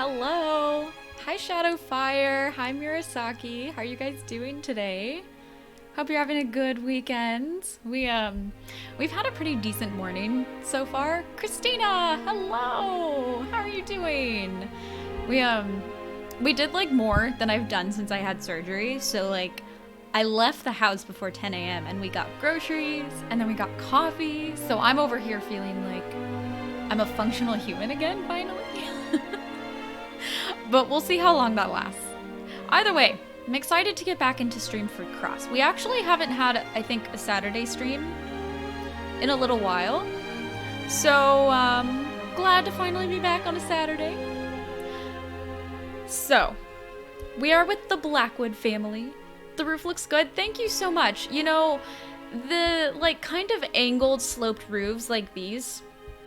Hello. Hi, Shadowfire. Hi, Murasaki. How are you guys doing today? Hope you're having a good weekend. We've had a pretty decent morning so far. Christina, hello. How are you doing? We did like more than I've done since I had surgery. So like I left the house before 10 a.m. and we got groceries and then we got coffee. So I'm over here feeling like I'm a functional human again, finally. But we'll see how long that lasts. Either way, I'm excited to get back into Streamford Cross. We actually haven't had, I think, a Saturday stream in a little while. So, glad to finally be back on a Saturday. So, we are with the Blackwood family. The roof looks good. Thank you so much. You know, the, like, kind of angled, sloped roofs like these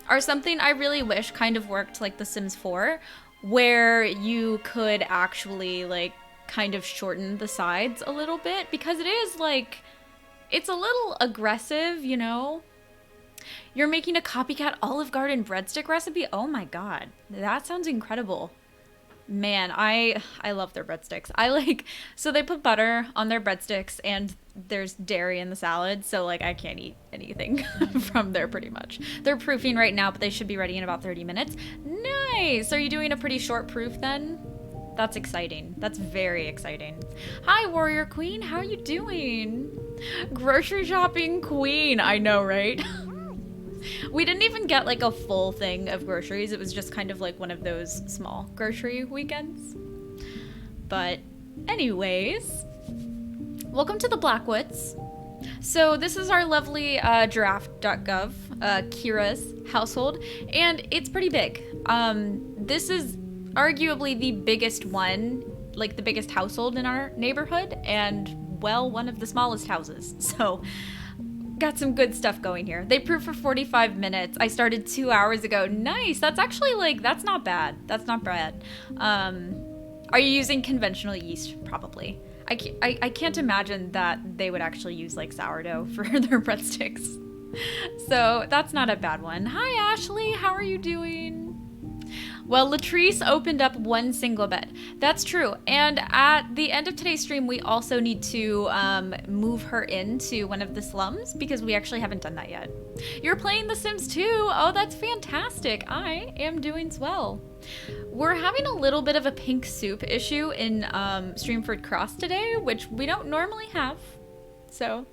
are something I really wish kind of worked like The Sims 4, where you could actually, like, kind of shorten the sides a little bit, because it is, like, it's a little aggressive, you know? You're making a copycat Olive Garden breadstick recipe? Oh my god. That sounds incredible. Man, I love their breadsticks. So they put butter on their breadsticks and there's dairy in the salad, so like I can't eat anything from there pretty much. They're proofing right now, but they should be ready in about 30 minutes. Nice! Are you doing a pretty short proof then? That's exciting. That's very exciting. Hi, Warrior Queen. How are you doing? Grocery shopping queen. I know, right? We didn't even get like a full thing of groceries. It was just kind of like one of those small grocery weekends. But anyways, welcome to the Blackwoods. So this is our lovely giraffe.gov, Kira's household, and it's pretty big. This is arguably the biggest one, like the biggest household in our neighborhood, and well, one of the smallest houses. So got some good stuff going here. They proved for 45 minutes. I started 2 hours ago. Nice. That's actually like, that's not bad. That's not bad. Are you using conventional yeast? Probably. I can't imagine that they would actually use like sourdough for their breadsticks. So that's not a bad one. Hi, Ashley. How are you doing? Well, Latrice opened up one single bed. That's true. And at the end of today's stream, we also need to move her into one of the slums because we actually haven't done that yet. You're playing The Sims 2. Oh, that's fantastic. I am doing swell. We're having a little bit of a pink soup issue in Streamford Cross today, which we don't normally have. So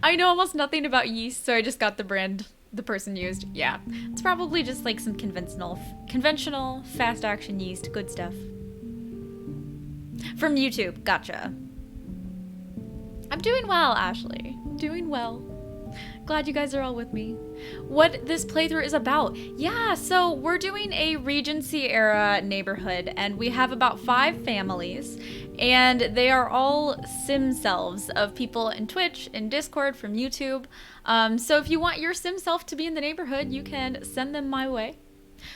I know almost nothing about yeast, so I just got the brand the person used. Yeah, it's probably just like some conventional fast action yeast. Good stuff. From YouTube. Gotcha. I'm doing well, Ashley. Doing well. Glad you guys are all with me. What this playthrough is about. Yeah, so we're doing a Regency era neighborhood and we have about 5 families and they are all sim selves of people in Twitch and Discord from YouTube. So if you want your sim self to be in the neighborhood, you can send them my way.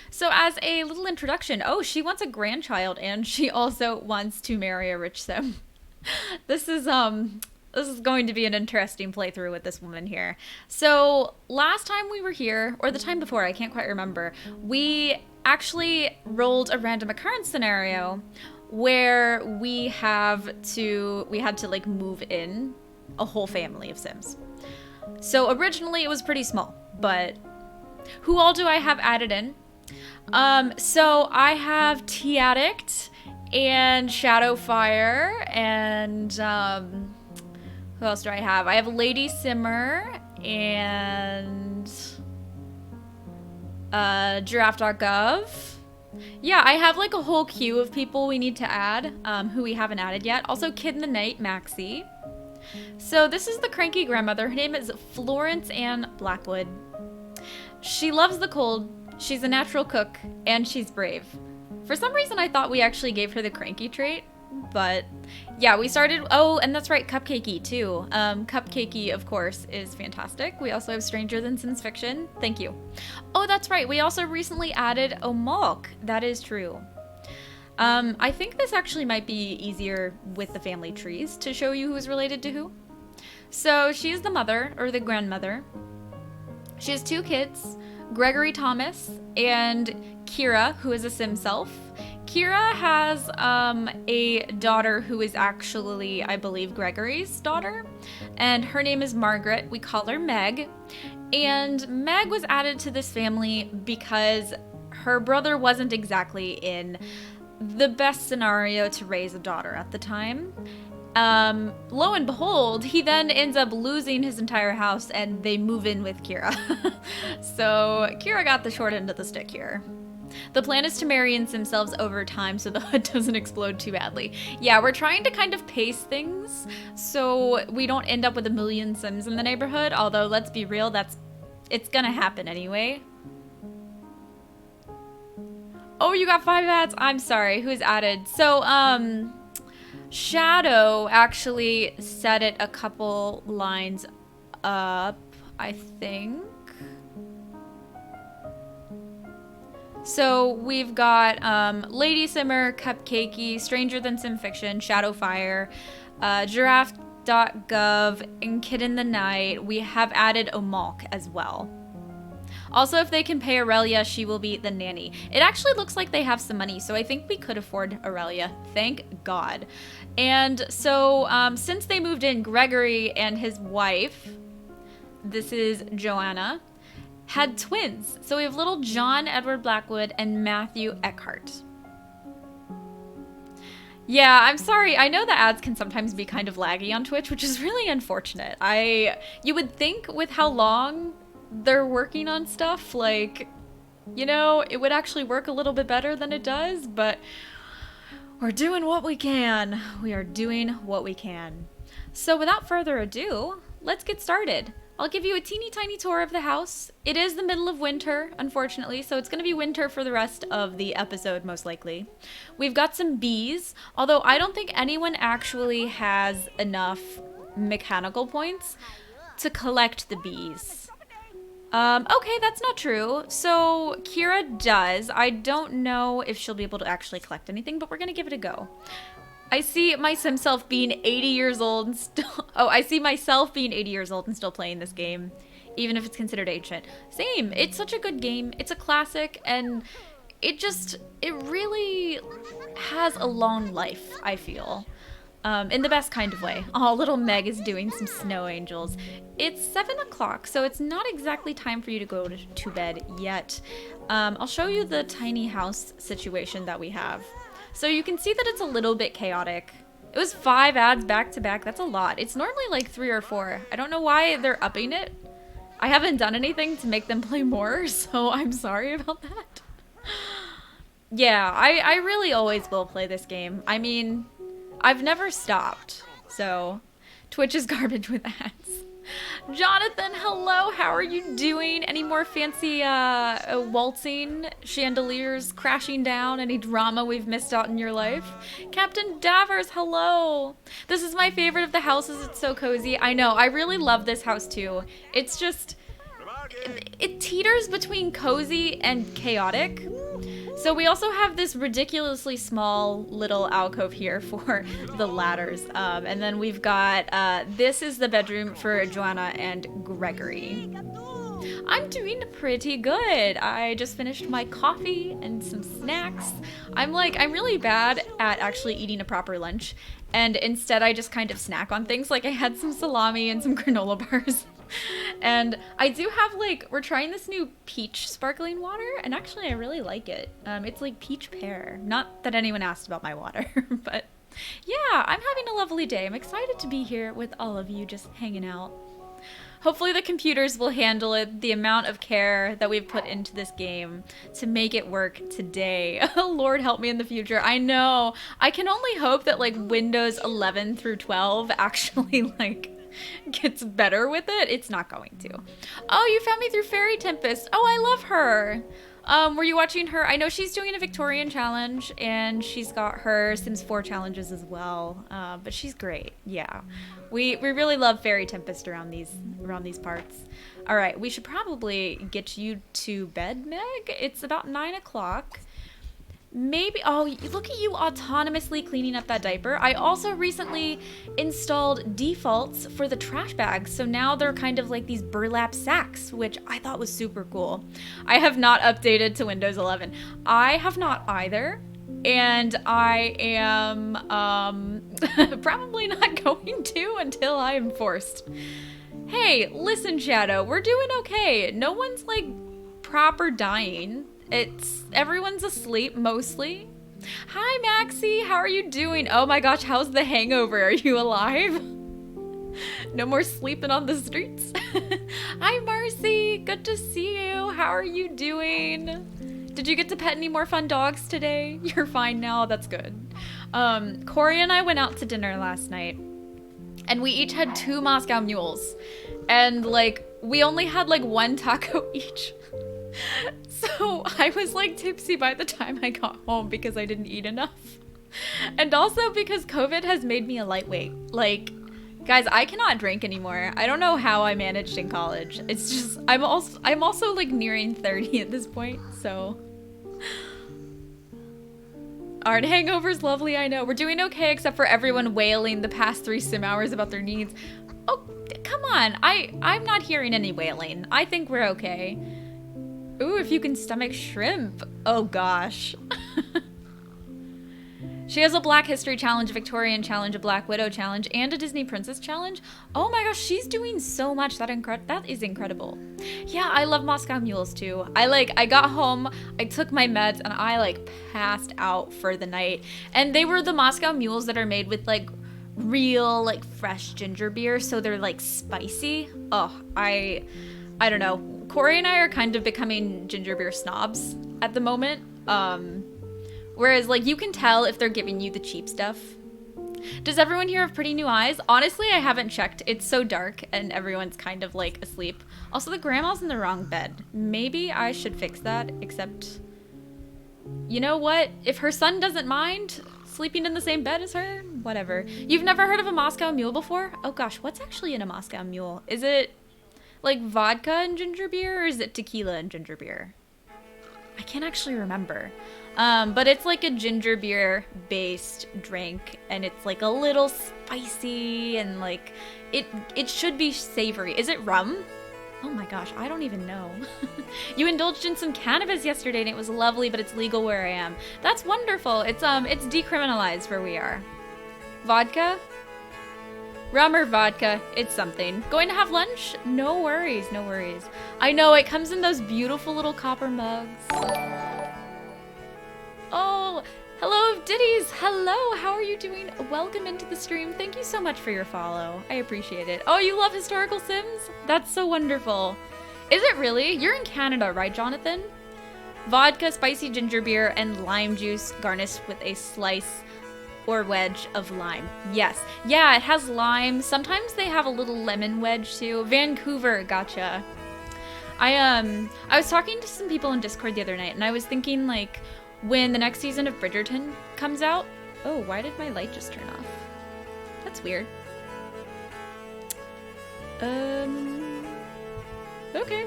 So as a little introduction, oh, she wants a grandchild and she also wants to marry a rich sim. This is going to be an interesting playthrough with this woman here. So last time we were here, or the time before, I can't quite remember, we actually rolled a random occurrence scenario where we had to like move in a whole family of Sims. So originally it was pretty small, but who all do I have added in? So I have Tea Addict and Shadowfire and who else do I have? I have Lady Simmer and Giraffe.gov. Yeah, I have like a whole queue of people we need to add who we haven't added yet. Also Kid in the Night, Maxie. So this is the cranky grandmother. Her name is Florence Ann Blackwood. She loves the cold, she's a natural cook, and she's brave. For some reason I thought we actually gave her the cranky trait, but yeah, we started, oh, and that's right, Cupcakey too. Cupcakey, of course, is fantastic. We also have Stranger Than Sims Fiction. Thank you. Oh, that's right, we also recently added Omalk. That is true. I think this actually might be easier with the family trees to show you who's related to who. So she is the mother, or the grandmother. She has 2 kids, Gregory Thomas and Kira, who is a sim self. Kira has a daughter who is actually, I believe, Gregory's daughter, and her name is Margaret. We call her Meg. And Meg was added to this family because her brother wasn't exactly in the best scenario to raise a daughter at the time. Lo and behold, he then ends up losing his entire house and they move in with Kira. So Kira got the short end of the stick here. The plan is to marry themselves over time so the hut doesn't explode too badly. Yeah, we're trying to kind of pace things so we don't end up with a million Sims in the neighborhood, although let's be real, it's gonna happen anyway. Oh, you got 5 ads? I'm sorry, who's added? So, Shadow actually set it a couple lines up, I think. So we've got Lady Simmer, Cupcakey, Stranger Than Sim Fiction, Shadowfire, Giraffe.gov, and Kid in the Night. We have added Omalk as well. Also, if they can pay Aurelia, she will be the nanny. It actually looks like they have some money, so I think we could afford Aurelia. Thank God. And so since they moved in, Gregory and his wife, this is Joanna, had twins. So we have little John Edward Blackwood and Matthew Eckhart. Yeah, I'm sorry. I know the ads can sometimes be kind of laggy on Twitch, which is really unfortunate. You would think with how long they're working on stuff, like, you know, it would actually work a little bit better than it does, but we're doing what we can. We are doing what we can. So without further ado, let's get started. I'll give you a teeny tiny tour of the house. It is the middle of winter, unfortunately, so it's going to be winter for the rest of the episode, most likely. We've got some bees, although I don't think anyone actually has enough mechanical points to collect the bees. Okay, that's not true. So Kira does. I don't know if she'll be able to actually collect anything, but we're going to give it a go. I see my sim self being 80 years old and still... Oh, I see myself being 80 years old and still playing this game, even if it's considered ancient. Same. It's such a good game. It's a classic, and it really has a long life, I feel. In the best kind of way. Oh, little Meg is doing some snow angels. It's 7 o'clock, so it's not exactly time for you to go to bed yet. I'll show you the tiny house situation that we have. So you can see that it's a little bit chaotic. It was 5 ads back to back. That's a lot. It's normally like 3 or 4. I don't know why they're upping it. I haven't done anything to make them play more, so I'm sorry about that. Yeah, I really always will play this game. I mean, I've never stopped, so Twitch is garbage with ads. Jonathan, hello, how are you doing? Any more fancy waltzing, chandeliers crashing down, any drama we've missed out in your life? Captain Davers, hello. This is my favorite of the houses, it's so cozy. I know, I really love this house too. It's just, it teeters between cozy and chaotic. So we also have this ridiculously small little alcove here for the ladders. And then we've got, this is the bedroom for Joanna and Gregory. I'm doing pretty good. I just finished my coffee and some snacks. I'm really bad at actually eating a proper lunch. And instead I just kind of snack on things. Like I had some salami and some granola bars. And I do have we're trying this new peach sparkling water, and actually I really like it. It's like peach pear. Not that anyone asked about my water, but yeah, I'm having a lovely day. I'm excited to be here with all of you just hanging out. Hopefully the computers will handle it, the amount of care that we've put into this game to make it work today. Lord help me in the future. I know. I can only hope that Windows 11 through 12 actually gets better with it. It's not going to. Oh, you found me through Fairy Tempest. Oh, I love her. Were you watching her? I know she's doing a Victorian challenge and she's got her Sims 4 challenges as well. But she's great. Yeah. We really love Fairy Tempest around these parts. All right, we should probably get you to bed, Meg. It's about 9 o'clock. Maybe, oh, look at you autonomously cleaning up that diaper. I also recently installed defaults for the trash bags, so now they're kind of like these burlap sacks, which I thought was super cool. I have not updated to Windows 11. I have not either. And I am probably not going to until I am forced. Hey, listen, Shadow, we're doing okay. No one's like proper dying. Everyone's asleep mostly. Hi, Maxie, how are you doing? Oh my gosh, how's the hangover? Are you alive? No more sleeping on the streets. Hi, Marcy, good to see you. How are you doing? Did you get to pet any more fun dogs today? You're fine now, that's good. Corey and I went out to dinner last night, and we each had 2 Moscow mules, and like we only had like 1 taco each. So I was like tipsy by the time I got home because I didn't eat enough. And also because COVID has made me a lightweight. Like, guys, I cannot drink anymore. I don't know how I managed in college. It's just I'm also like nearing 30 at this point, so aren't hangovers lovely? I know. We're doing okay except for everyone wailing the past 3 sim hours about their needs. Oh, come on. I'm not hearing any wailing. I think we're okay. Ooh, if you can stomach shrimp. Oh gosh. She has a Black History Challenge, a Victorian Challenge, a Black Widow Challenge, and a Disney Princess Challenge. Oh my gosh, she's doing so much. That is incredible. Yeah, I love Moscow Mules too. I got home, I took my meds, and I like passed out for the night. And they were the Moscow Mules that are made with like real like fresh ginger beer, so they're like spicy. Oh, I don't know. Corey and I are kind of becoming ginger beer snobs at the moment. Whereas, like, you can tell if they're giving you the cheap stuff. Does everyone here have pretty new eyes? Honestly, I haven't checked. It's so dark and everyone's kind of, like, asleep. Also, the grandma's in the wrong bed. Maybe I should fix that, except... You know what? If her son doesn't mind sleeping in the same bed as her, whatever. You've never heard of a Moscow Mule before? Oh gosh, what's actually in a Moscow Mule? Is it, like, vodka and ginger beer, or is it tequila and ginger beer? I can't actually remember. But it's like a ginger beer based drink, and it's like a little spicy, and like it should be savory. Is it rum? Oh my gosh, I don't even know. You indulged in some cannabis yesterday and it was lovely, but it's legal where I am. That's wonderful. It's decriminalized where we are. Vodka? Rum or vodka, it's something. Going to have lunch? No worries, no worries. I know, it comes in those beautiful little copper mugs. Oh, hello, Ditties. Hello, how are you doing? Welcome into the stream. Thank you so much for your follow. I appreciate it. Oh, you love historical Sims? That's so wonderful. Is it really? You're in Canada, right, Jonathan? Vodka, spicy ginger beer, and lime juice garnished with a slice or wedge of lime. Yes. Yeah, it has lime. Sometimes they have a little lemon wedge too. Vancouver, gotcha. I was talking to some people in Discord the other night, and I was thinking, like, when the next season of Bridgerton comes out... Oh, why did my light just turn off? That's weird. Okay.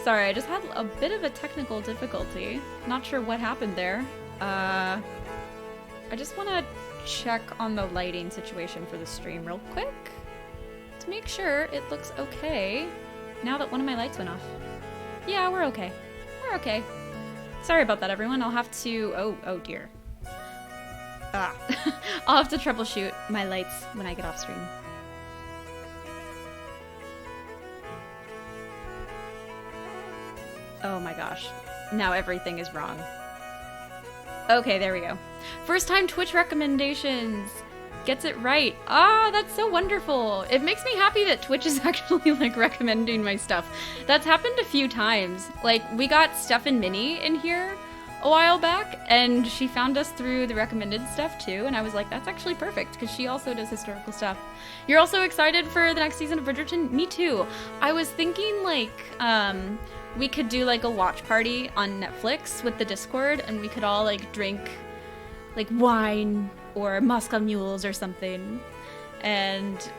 Sorry, I just had a bit of a technical difficulty. Not sure what happened there. I just want to check on the lighting situation for the stream real quick to make sure it looks okay now that one of my lights went off. Yeah, we're okay. We're okay. Sorry about that, everyone. I'll have to... Oh dear. I'll have to troubleshoot my lights when I get off stream. Oh my gosh. Now everything is wrong. Okay, there we go. First time Twitch recommendations. Gets it right. Ah, that's so wonderful. It makes me happy that Twitch is actually like recommending my stuff. That's happened a few times. Like, we got Steph and Minnie in here a while back, and she found us through the recommended stuff too, and I was like, that's actually perfect, because she also does historical stuff. You're also excited for the next season of Bridgerton? Me too. I was thinking, like, we could do like a watch party on Netflix with the Discord, and we could all like drink like wine or Moscow Mules or something and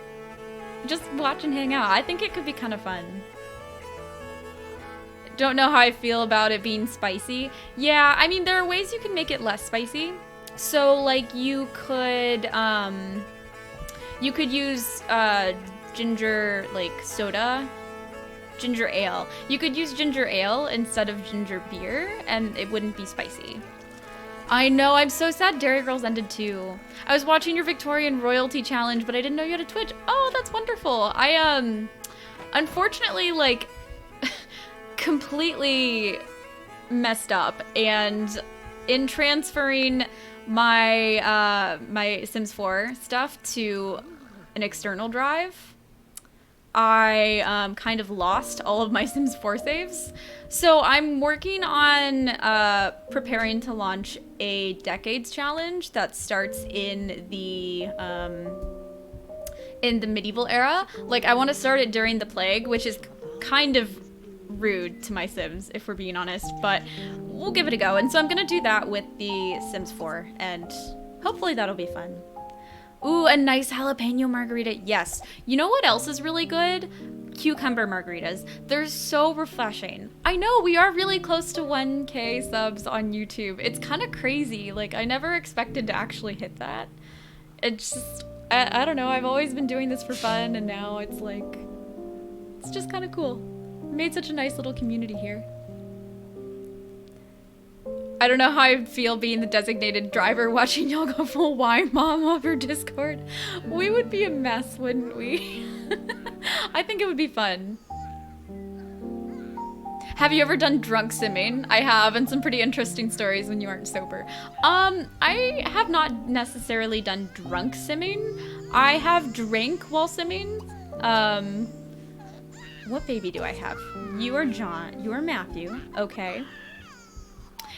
just watch and hang out. I think it could be kind of fun. Don't know how I feel about it being spicy. Yeah, I mean, there are ways you can make it less spicy. So like you could use ginger like soda, ginger ale. You could use ginger ale instead of ginger beer and it wouldn't be spicy. I know, I'm so sad Dairy Girls ended too. I was watching your Victorian royalty challenge, but I didn't know you had a Twitch. Oh, that's wonderful. I, unfortunately, like, completely messed up, and in transferring my, my Sims 4 stuff to an external drive, I kind of lost all of my Sims 4 saves. So I'm working on preparing to launch a Decades challenge that starts in the medieval era. Like, I want to start it during the plague, which is kind of rude to my Sims, if we're being honest, but we'll give it a go. And so I'm gonna do that with the Sims 4, and hopefully that'll be fun. Ooh, a nice jalapeno margarita. Yes. You know what else is really good? Cucumber margaritas. They're so refreshing. I know, we are really close to 1K subs on YouTube. It's kind of crazy. Like, I never expected to actually hit that. It's just, I don't know. I've always been doing this for fun, and now it's like, it's just kind of cool. We made such a nice little community here. I don't know how I feel being the designated driver watching y'all go full wine mom over Discord. We would be a mess, wouldn't we? I think it would be fun. Have you ever done drunk simming? I have, and some pretty interesting stories when you aren't sober. I have not necessarily done drunk simming. I have drank while simming. What baby do I have? You are John. You are Matthew. Okay.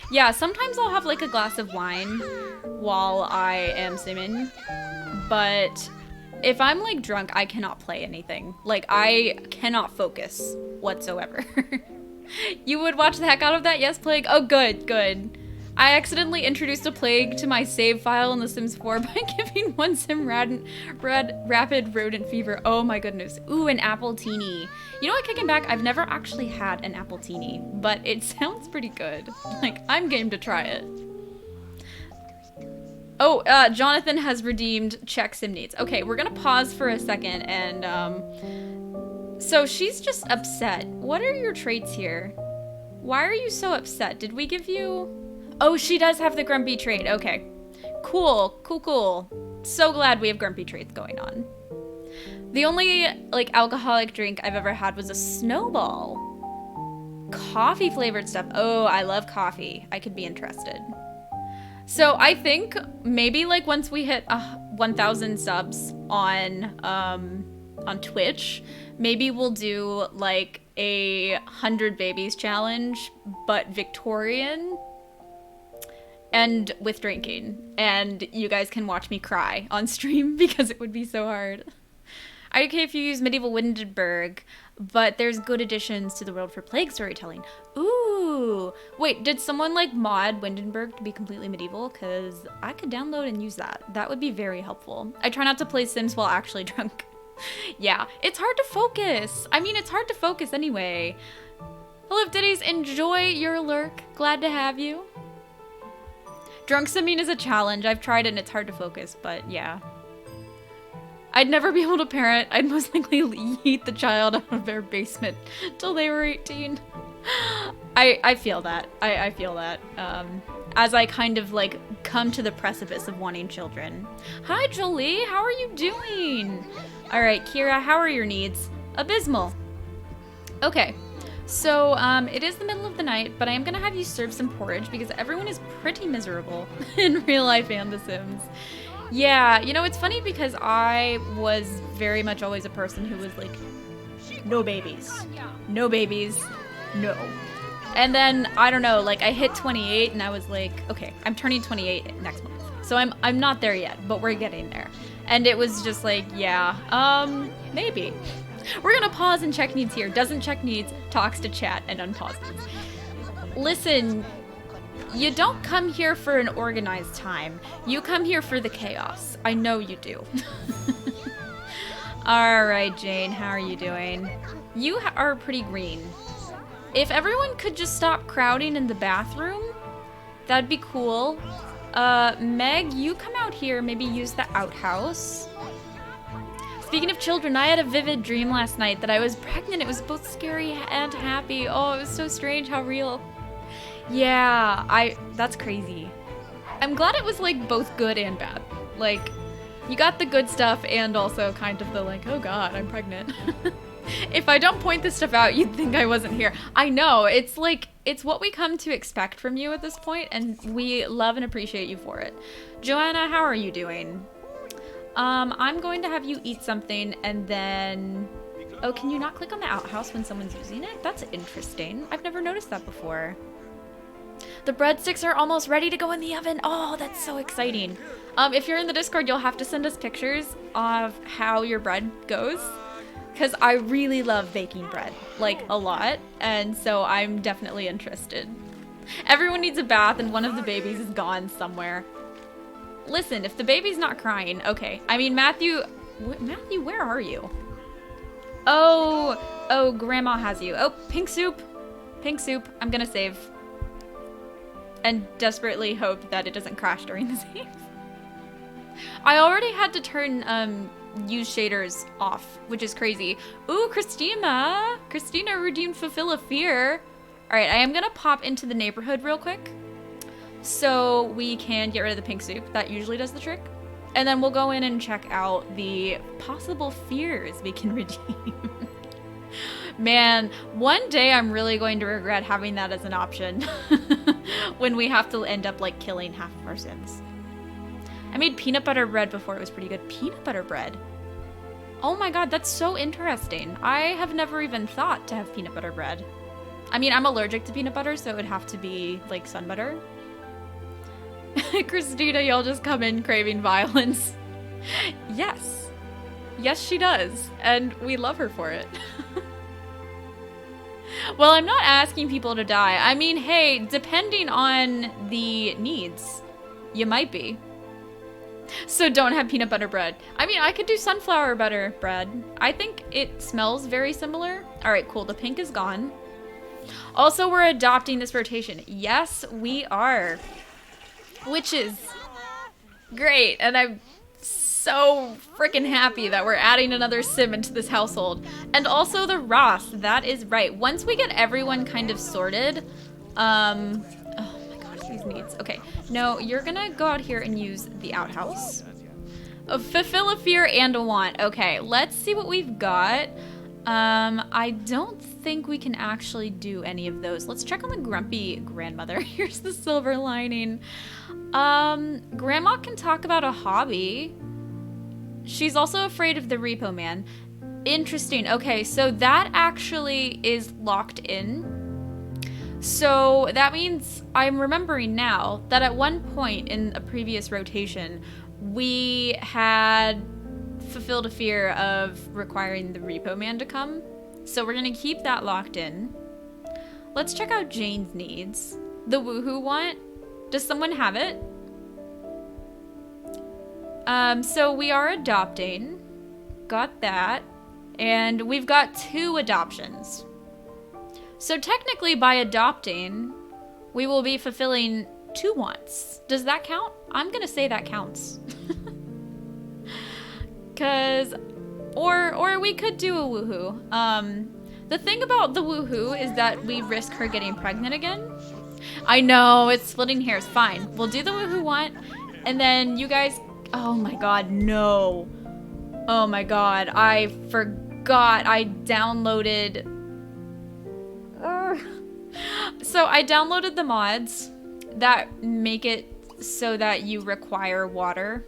Yeah, sometimes I'll have like a glass of wine while I am simming, but if I'm like drunk, I cannot play anything. Like, I cannot focus whatsoever. You would watch the heck out of that? Yes, Plague? Oh, good, good. I accidentally introduced a plague to my save file in The Sims 4 by giving one sim rapid rodent fever. Oh my goodness. Ooh, an apple teeny. You know what, kicking back, I've never actually had an apple teeny, but it sounds pretty good. Like, I'm game to try it. Oh, Jonathan has redeemed check sim needs. Okay, we're gonna pause for a second and, so she's just upset. What are your traits here? Why are you so upset? Did we give you... Oh, she does have the grumpy trait. Okay. Cool, cool, cool. So glad we have grumpy traits going on. The only, like, alcoholic drink I've ever had was a Snowball. Coffee flavored stuff. Oh, I love coffee. I could be interested. So I think maybe, like, once we hit 1,000 subs on Twitch, maybe we'll do, like, a 100 babies challenge, but Victorian. And with drinking, and you guys can watch me cry on stream because it would be so hard. I'm okay if you use medieval Windenburg, but there's good additions to the world for plague storytelling. Ooh, wait, did someone like mod Windenburg to be completely medieval? Because I could download and use that. That would be very helpful. I try not to play Sims while actually drunk. Yeah, it's hard to focus. I mean, it's hard to focus anyway. Hello, Ditties, enjoy your lurk. Glad to have you. Drunk simming is a challenge. I've tried it and it's hard to focus, but yeah. I'd never be able to parent. I'd most likely yeet the child out of their basement till they were 18. I feel that. I feel that. As I kind of like come to the precipice of wanting children. Hi, Jolie. How are you doing? All right, Kira, how are your needs? Abysmal. Okay. So, it is the middle of the night, but I am gonna have you serve some porridge because everyone is pretty miserable in real life and The Sims. Yeah, you know, it's funny because I was very much always a person who was like, no babies. No babies. No. And then, I don't know, like I hit 28 and I was like, okay, I'm turning 28 next month. So I'm not there yet, but we're getting there. And it was just like, yeah, maybe. We're gonna pause and check needs here. Doesn't check needs, talks to chat, and unpauses. Listen, you don't come here for an organized time. You come here for the chaos. I know you do. Alright, Jane, how are you doing? You are pretty green. If everyone could just stop crowding in the bathroom, that'd be cool. Meg, you come out here, maybe use the outhouse. Speaking of children, I had a vivid dream last night that I was pregnant. It was both scary and happy. Oh, it was so strange how real. Yeah, that's crazy. I'm glad it was like both good and bad. Like, you got the good stuff and also kind of the like, oh god, I'm pregnant. If I don't point this stuff out, you'd think I wasn't here. I know, it's like, it's what we come to expect from you at this point, and we love and appreciate you for it. Joanna, how are you doing? I'm going to have you eat something, and then... Oh, can you not click on the outhouse when someone's using it? That's interesting. I've never noticed that before. The breadsticks are almost ready to go in the oven. Oh, that's so exciting. If you're in the Discord, you'll have to send us pictures of how your bread goes. Because I really love baking bread, like a lot, and so I'm definitely interested. Everyone needs a bath and one of the babies is gone somewhere. Listen, if the baby's not crying, okay. I mean, Matthew, where are you? Oh, Grandma has you. Oh, pink soup. Pink soup. I'm gonna save. And desperately hope that it doesn't crash during the save. I already had to turn, use shaders off, which is crazy. Ooh, Christina redeemed Fulfill a Fear. All right, I am gonna pop into the neighborhood real quick so we can get rid of the pink soup. That usually does the trick. And then we'll go in and check out the possible fears we can redeem. Man, one day I'm really going to regret having that as an option when we have to end up like killing half of our sins. I made peanut butter bread before. It was pretty good. Peanut butter bread. Oh my god, that's so interesting. I have never even thought to have peanut butter bread. I mean, I'm allergic to peanut butter, so it would have to be like sun butter. Christina, you'll just come in craving violence. Yes. Yes, she does. And we love her for it. Well, I'm not asking people to die. I mean, hey, depending on the needs, you might be. So don't have peanut butter bread. I mean, I could do sunflower butter bread. I think it smells very similar. All right, cool. The pink is gone. Also, we're adopting this rotation. Yes, we are. Which is great. And I'm so freaking happy that we're adding another sim into this household. And also the Ross. That is right. Once we get everyone kind of sorted, oh my gosh, these needs. Okay, no, you're gonna go out here and use the outhouse. Fulfill a fear and a want. Okay, let's see what we've got. I don't think we can actually do any of those. Let's check on the grumpy grandmother. Here's the silver lining. Grandma can talk about a hobby. She's also afraid of the repo man. Interesting. Okay, so that actually is locked in. So that means I'm remembering now that at one point in a previous rotation, we had fulfilled a fear of requiring the repo man to come. So we're gonna keep that locked in. Let's check out Jane's needs. The woohoo want. Does someone have it? So we are adopting. Got that. And we've got 2 adoptions. So technically by adopting, we will be fulfilling 2 wants. Does that count? I'm gonna say that counts. Or we could do a woohoo. The thing about the woohoo is that we risk her getting pregnant again. I know, it's splitting hairs. Fine. We'll do the woohoo want, and then you guys... Oh my god, no. Oh my god, I forgot I downloaded... So I downloaded the mods that make it so that you require water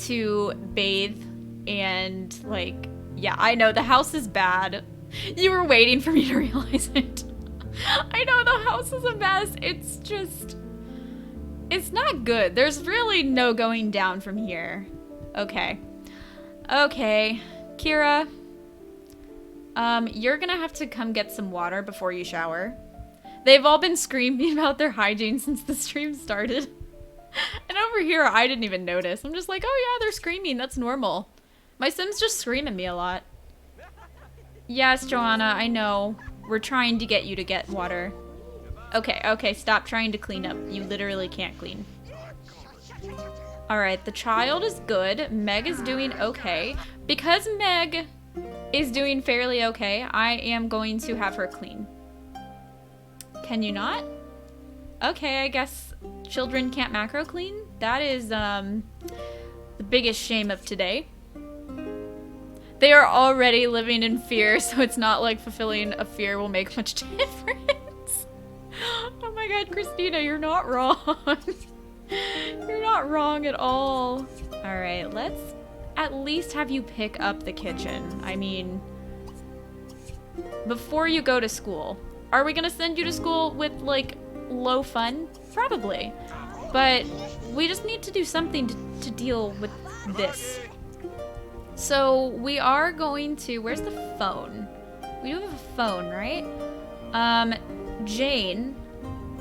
to bathe and, like... Yeah, I know, the house is bad. You were waiting for me to realize it. I know, the house is a mess. It's just... It's not good. There's really no going down from here. Okay. Okay. Kira. You're gonna have to come get some water before you shower. They've all been screaming about their hygiene since the stream started. And over here, I didn't even notice. I'm just like, oh yeah, they're screaming. That's normal. My Sims just scream at me a lot. Yes, Joanna, I know. We're trying to get you to get water. Okay, okay, stop trying to clean up. You literally can't clean. Alright, the child is good. Meg is doing okay. Because Meg is doing fairly okay, I am going to have her clean. Can you not? Okay, I guess children can't macro clean. That is the biggest shame of today. They are already living in fear, so it's not like fulfilling a fear will make much difference. Oh my god, Christina, you're not wrong. You're not wrong at all. Alright, let's at least have you pick up the kitchen. I mean, before you go to school. Are we gonna send you to school with, like, low fun? Probably. But we just need to do something to deal with this. So we are going to, where's the phone? We do have a phone, right? Jane,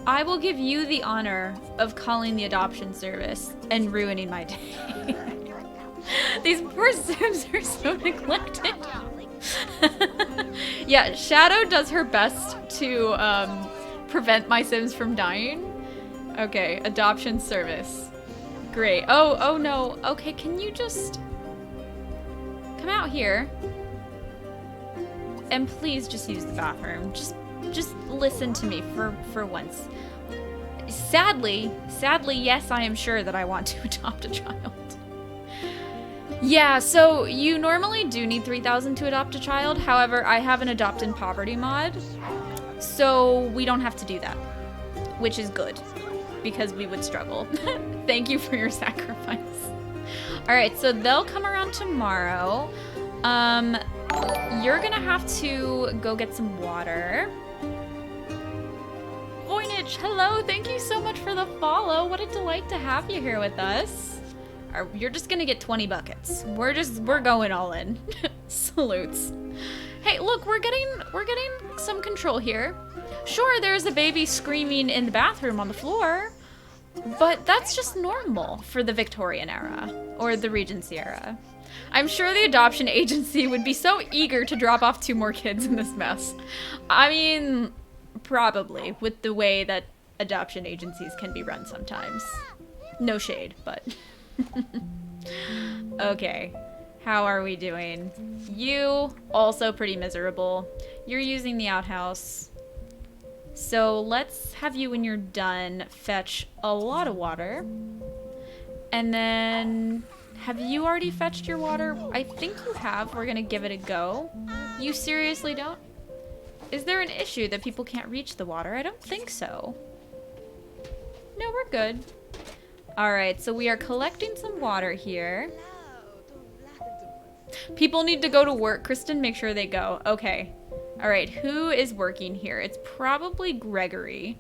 I will give you the honor of calling the adoption service and ruining my day. These poor Sims are so neglected. Yeah, Shadow does her best to prevent my Sims from dying. Okay, adoption service. Great. Oh no. Okay, can you just come out here and please just use the bathroom. Just listen to me for once. Sadly, yes, I am sure that I want to adopt a child. Yeah, so you normally do need 3,000 to adopt a child. However, I have an adopt in poverty mod, so we don't have to do that, which is good because we would struggle. Thank you for your sacrifice. All right, so they'll come around tomorrow. You're gonna have to go get some water. Voynich, hello, thank you so much for the follow. What a delight to have you here with us. You're just gonna get 20 buckets. We're going all in. Salutes. Hey, look, we're getting some control here. Sure, there's a baby screaming in the bathroom on the floor, but that's just normal for the Victorian era or the Regency era. I'm sure the adoption agency would be so eager to drop off 2 more kids in this mess. I mean, probably, with the way that adoption agencies can be run sometimes. No shade, but... Okay, how are we doing? You, also pretty miserable. You're using the outhouse. So let's have you, when you're done, fetch a lot of water. And then, have you already fetched your water? I think you have. We're gonna give it a go. You seriously don't? Is there an issue that people can't reach the water? I don't think so. No, we're good. Alright, so we are collecting some water here. People need to go to work. Kristen, make sure they go. Okay. Alright, who is working here? It's probably Gregory.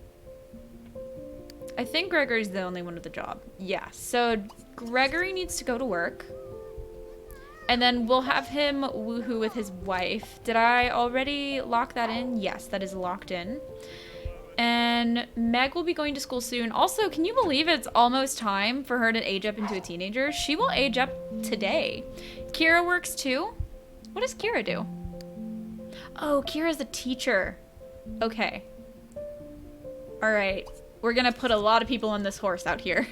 I think Gregory's the only one with the job. Yeah, so Gregory needs to go to work. And then we'll have him woohoo with his wife. Did I already lock that in? Yes, that is locked in. And Meg will be going to school soon. Also, can you believe it's almost time for her to age up into a teenager? She will age up today. Kira works too. What does Kira do? Oh, Kira's a teacher. Okay. All right. We're gonna put a lot of people on this horse out here.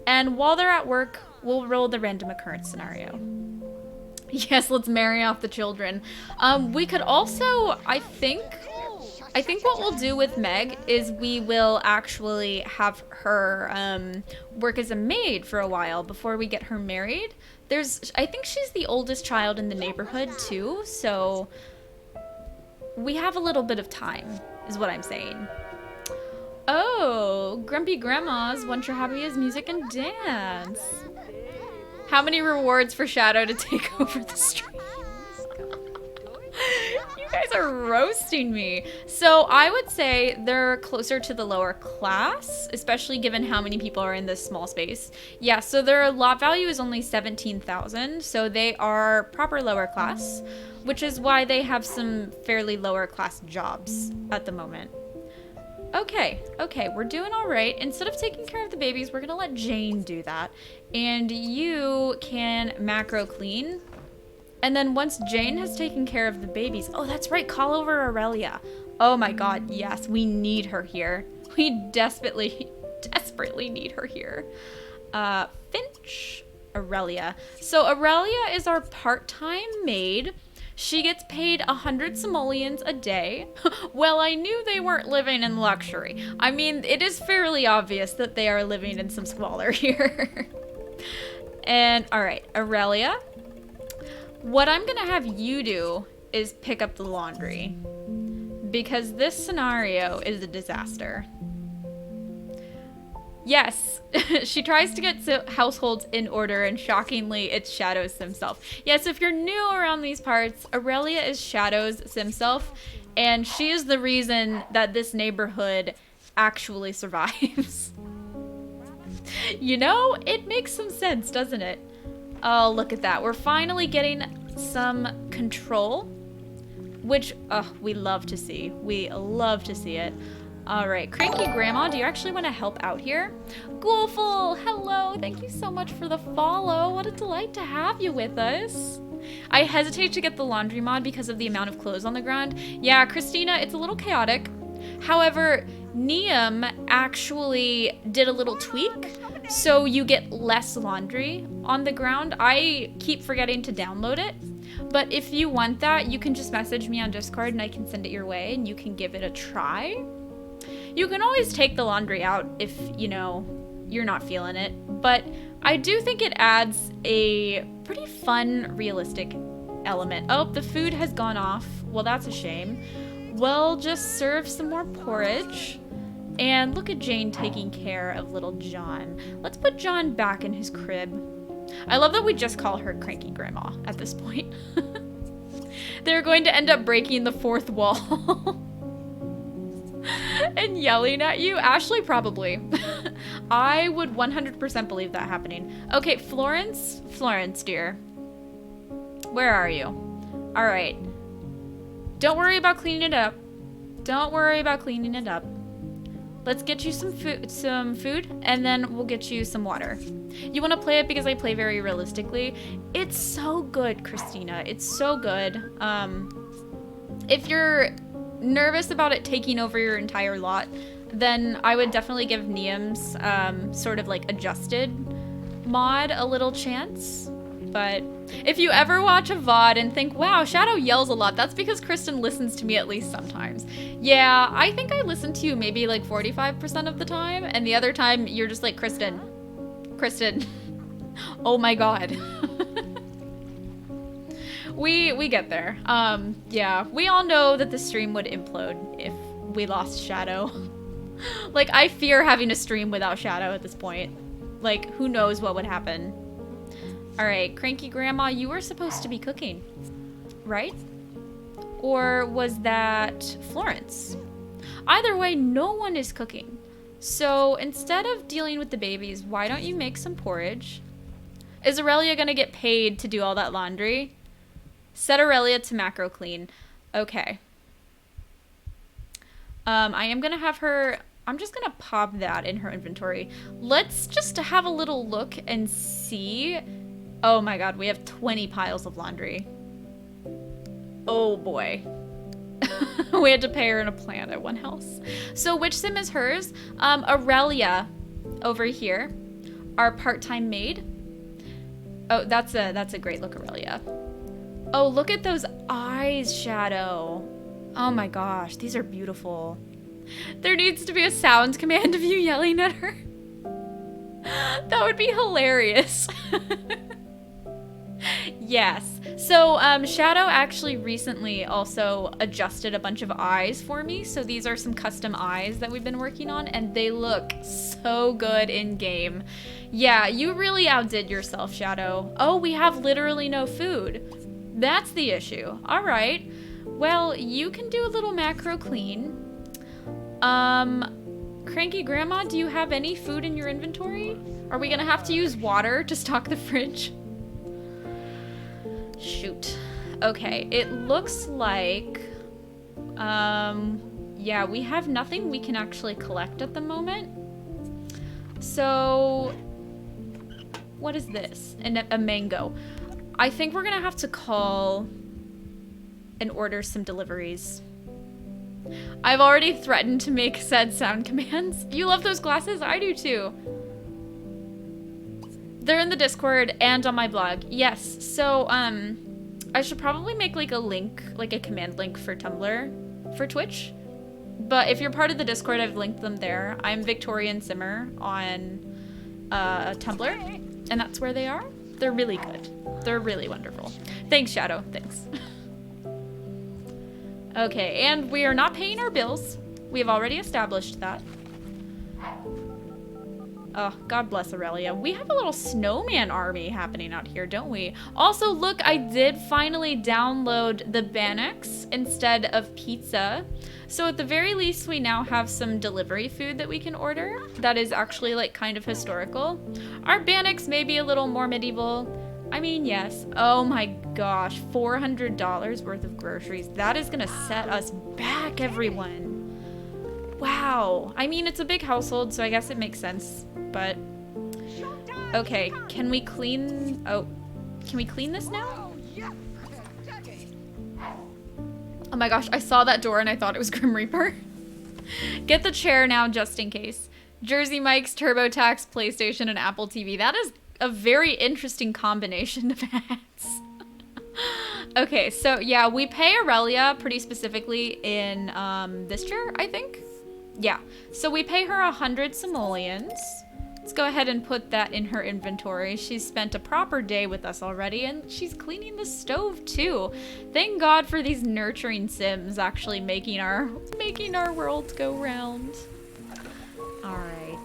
And while they're at work, we'll roll the random occurrence scenario. Yes, let's marry off the children. We could also, I think what we'll do with Meg is we will actually have her work as a maid for a while before we get her married. I think she's the oldest child in the neighborhood too, so we have a little bit of time, is what I'm saying. Oh, Grumpy Grandma's once your hobby is music and dance. How many rewards for Shadow to take over the stream? You guys are roasting me. So I would say they're closer to the lower class, especially given how many people are in this small space. Yeah, so their lot value is only 17,000, so they are proper lower class, which is why they have some fairly lower class jobs at the moment. Okay, we're doing all right. Instead of taking care of the babies, we're gonna let Jane do that. And you can macro clean. And then once Jane has taken care of the babies, oh, that's right, call over Aurelia. Oh my god, yes, we need her here. We desperately need her here. Finch, Aurelia. So Aurelia is our part-time maid. She gets paid 100 simoleons a day. Well, I knew they weren't living in luxury. I mean, it is fairly obvious that they are living in some squalor here. And, alright, Aurelia. What I'm gonna have you do is pick up the laundry. Because this scenario is a disaster. Yes, she tries to get households in order, and shockingly, it's Shadow's Simself. Yes, if you're new around these parts, Aurelia is Shadow's Simself, and she is the reason that this neighborhood actually survives. You know, it makes some sense, doesn't it? Oh, look at that. We're finally getting some control, which, we love to see. We love to see it. All right, Cranky Grandma, do you actually want to help out here? Ghoulful, hello. Thank you so much for the follow. What a delight to have you with us. I hesitate to get the laundry mod because of the amount of clothes on the ground. Yeah, Christina, it's a little chaotic. However, Neum actually did a little tweak, so you get less laundry on the ground. I keep forgetting to download it, but if you want that, you can just message me on Discord and I can send it your way and you can give it a try. You can always take the laundry out if, you know, you're not feeling it, but I do think it adds a pretty fun, realistic element. Oh, the food has gone off. Well, that's a shame. We'll just serve some more porridge. And look at Jane taking care of little John. Let's put John back in his crib. I love that we just call her Cranky Grandma at this point. They're going to end up breaking the fourth wall. And yelling at you? Ashley, probably. I would 100% believe that happening. Okay, Florence. Florence, dear. Where are you? All right. Don't worry about cleaning it up. Don't worry about cleaning it up. Let's get you some food, and then we'll get you some water. You want to play it because I play very realistically? It's so good, Christina. It's so good. If you're nervous about it taking over your entire lot, then I would definitely give Neum's sort of like adjusted mod a little chance. But if you ever watch a VOD and think, wow, Shadow yells a lot, that's because Kristen listens to me at least sometimes. Yeah, I think I listen to you maybe like 45% of the time, and the other time you're just like, Kristen, oh my god. We get there. Yeah, we all know that the stream would implode if we lost Shadow. Like, I fear having a stream without Shadow at this point. Like, who knows what would happen. Alright, Cranky Grandma, you were supposed to be cooking, right? Or was that Florence? Either way, no one is cooking. So instead of dealing with the babies, why don't you make some porridge? Is Aurelia gonna get paid to do all that laundry? Set Aurelia to macro clean. Okay. I am gonna have her... I'm just gonna pop that in her inventory. Let's just have a little look and see... Oh my god, we have 20 piles of laundry. Oh boy. We had to pay her in a plant at one house. So which sim is hers? Aurelia over here, our part-time maid. Oh, that's a great look, Aurelia. Oh, look at those eyes, Shadow. Oh my gosh, these are beautiful. There needs to be a sound command of you yelling at her. That would be hilarious. Yes. So, Shadow actually recently also adjusted a bunch of eyes for me. So these are some custom eyes that we've been working on, and they look so good in game. Yeah, you really outdid yourself, Shadow. Oh, we have literally no food. That's the issue. All right. Well, you can do a little macro clean. Cranky Grandma, do you have any food in your inventory? Are we gonna have to use water to stock the fridge? Shoot. Okay, it looks like, yeah, we have nothing we can actually collect at the moment. So, what is this? A mango. I think we're gonna have to call and order some deliveries. I've already threatened to make said sound commands. You love those glasses? I do too. They're in the Discord and on my blog. Yes, so, I should probably make like a link, like a command link for Tumblr for Twitch. But if you're part of the Discord, I've linked them there. I'm Victorian Simmer on Tumblr, and that's where they are. They're really good. They're really wonderful. Thanks, Shadow. Thanks. Okay, and we are not paying our bills. We have already established that. Oh, God bless Aurelia. We have a little snowman army happening out here, don't we? Also, look, I did finally download the Bannox instead of pizza. So at the very least, we now have some delivery food that we can order that is actually like kind of historical. Our Bannox may be a little more medieval. I mean, yes. Oh my gosh, $400 worth of groceries. That is gonna set us back, everyone. Wow. I mean, it's a big household, so I guess it makes sense, but... Okay, can we clean... Oh, can we clean this now? Oh my gosh, I saw that door and I thought it was Grim Reaper. Get the chair now, just in case. Jersey Mike's, TurboTax, PlayStation, and Apple TV. That is a very interesting combination of hats. Okay, so yeah, we pay Aurelia pretty specifically in this chair, I think. Yeah, so we pay her 100 simoleons. Let's go ahead and put that in her inventory. She's spent a proper day with us already, and she's cleaning the stove too. Thank God for these nurturing Sims actually making our world go round. All right,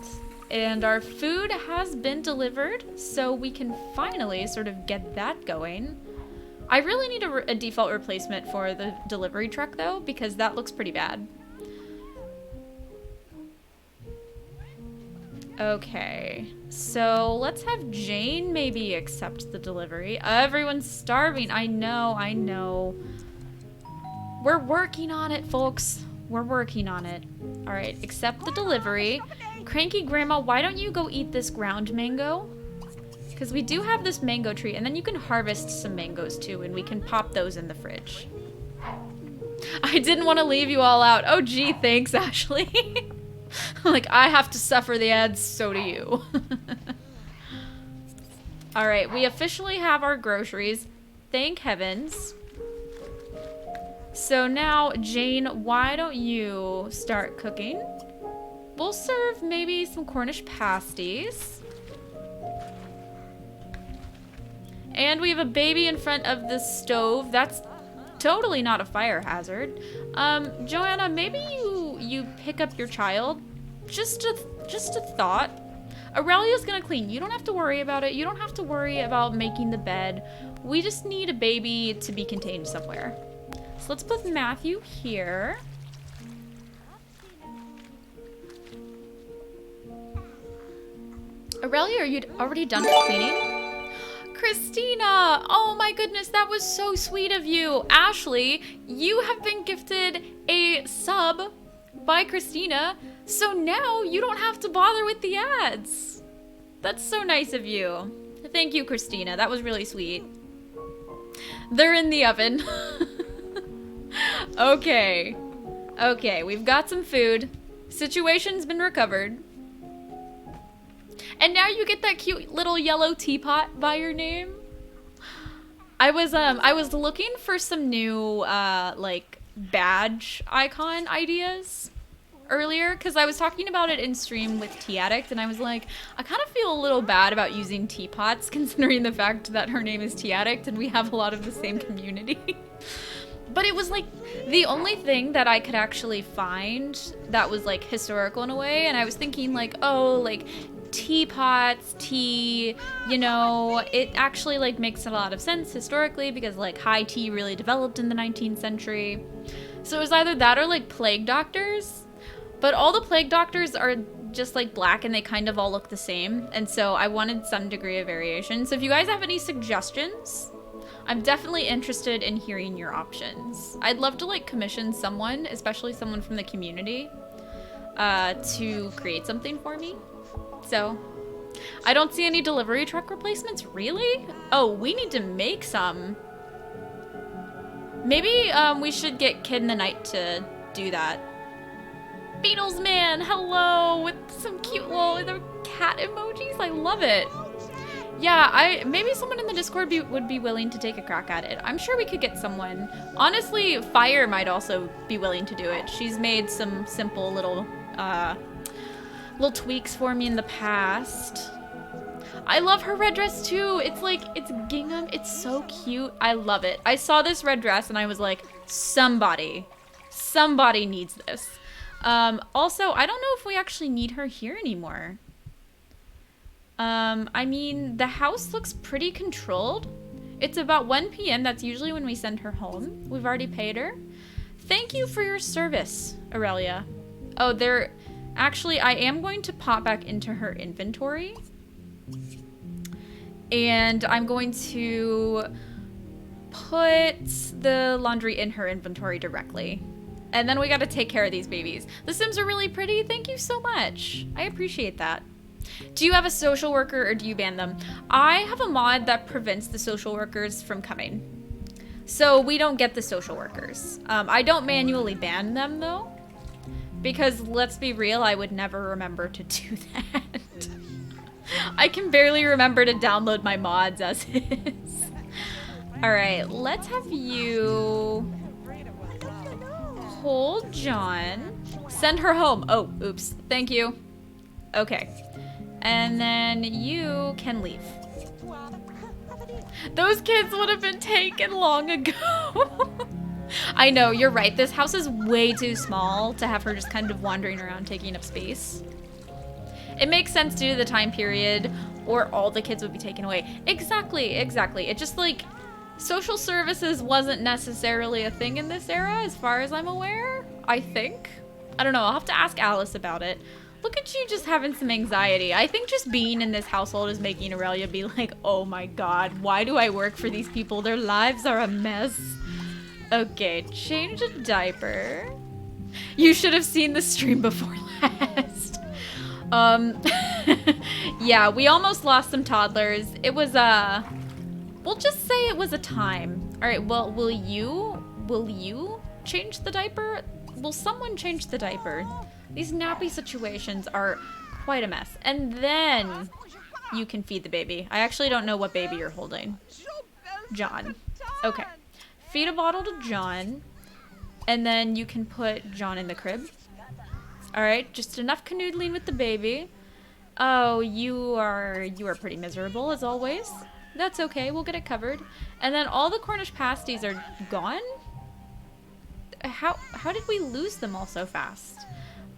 and our food has been delivered, so we can finally sort of get that going. I really need a default replacement for the delivery truck though, because that looks pretty bad. Okay, so let's have Jane maybe accept the delivery. Everyone's starving. I know. We're working on it, folks. We're working on it. All right, accept the delivery. Cranky Grandma, why don't you go eat this ground mango? Because we do have this mango tree, and then you can harvest some mangoes too, and we can pop those in the fridge. I didn't want to leave you all out. Oh gee, thanks, Ashley. Like, I have to suffer the ads, so do you. All right, we officially have our groceries. Thank heavens. So now, Jane, why don't you start cooking? We'll serve maybe some Cornish pasties. And we have a baby in front of the stove. That's totally not a fire hazard. Joanna, maybe you pick up your child. Just a thought. Aurelia's gonna clean. You don't have to worry about it. You don't have to worry about making the bed. We just need a baby to be contained somewhere. So let's put Matthew here. Aurelia, are you already done with cleaning? Christina! Oh my goodness, that was so sweet of you. Ashley, you have been gifted a sub by Christina, so now you don't have to bother with the ads. That's so nice of you. Thank you, Christina. That was really sweet. They're in the oven. Okay. Okay, we've got some food. Situation's been recovered. And now you get that cute little yellow teapot by your name. I was looking for some new like badge icon ideas earlier, because I was talking about it in stream with Tea Addict, and I was like, I kind of feel a little bad about using teapots considering the fact that her name is Tea Addict and we have a lot of the same community. But it was like the only thing that I could actually find that was like historical in a way, and I was thinking like, oh, like teapots, tea, you know, it actually like makes a lot of sense historically because like high tea really developed in the 19th century. So it was either that or like plague doctors, but all the plague doctors are just like black and they kind of all look the same, and so I wanted some degree of variation. So if you guys have any suggestions, I'm definitely interested in hearing your options. I'd love to like commission someone, especially someone from the community, to create something for me. So, I don't see any delivery truck replacements, really? Oh, we need to make some. Maybe we should get Kid in the Night to do that. Beatles Man, hello, with some cute little cat emojis. I love it. Yeah, maybe someone in the Discord would be willing to take a crack at it. I'm sure we could get someone. Honestly, Fire might also be willing to do it. She's made some simple little tweaks for me in the past. I love her red dress too. It's like, it's gingham. It's so cute. I love it. I saw this red dress and I was like, somebody needs this. Also, I don't know if we actually need her here anymore. I mean, the house looks pretty controlled. It's about 1 p.m. That's usually when we send her home. We've already paid her. Thank you for your service, Aurelia. Oh, actually, I am going to pop back into her inventory. And I'm going to put the laundry in her inventory directly. And then we gotta take care of these babies. The Sims are really pretty. Thank you so much. I appreciate that. Do you have a social worker or do you ban them? I have a mod that prevents the social workers from coming. So we don't get the social workers. I don't manually ban them though. Because let's be real, I would never remember to do that. I can barely remember to download my mods as is. Alright, let's have you hold John. Send her home. Oh, oops. Thank you. Okay. And then you can leave. Those kids would have been taken long ago. I know, you're right. This house is way too small to have her just kind of wandering around taking up space. It makes sense due to the time period, or all the kids would be taken away. Exactly. It just like, social services wasn't necessarily a thing in this era, as far as I'm aware, I think. I don't know, I'll have to ask Alice about it. Look at you just having some anxiety. I think just being in this household is making Aurelia be like, oh my god, why do I work for these people? Their lives are a mess. Okay, change a diaper. You should have seen the stream before last. Yeah, we almost lost some toddlers. It was, we'll just say it was a time. All right, well, will you change the diaper? Will someone change the diaper? These nappy situations are quite a mess. And then you can feed the baby. I actually don't know what baby you're holding. John. Okay. Feed a bottle to John. And then you can put John in the crib. Alright, just enough canoodling with the baby. Oh, you are pretty miserable as always. That's okay, we'll get it covered. And then all the Cornish pasties are gone? How did we lose them all so fast?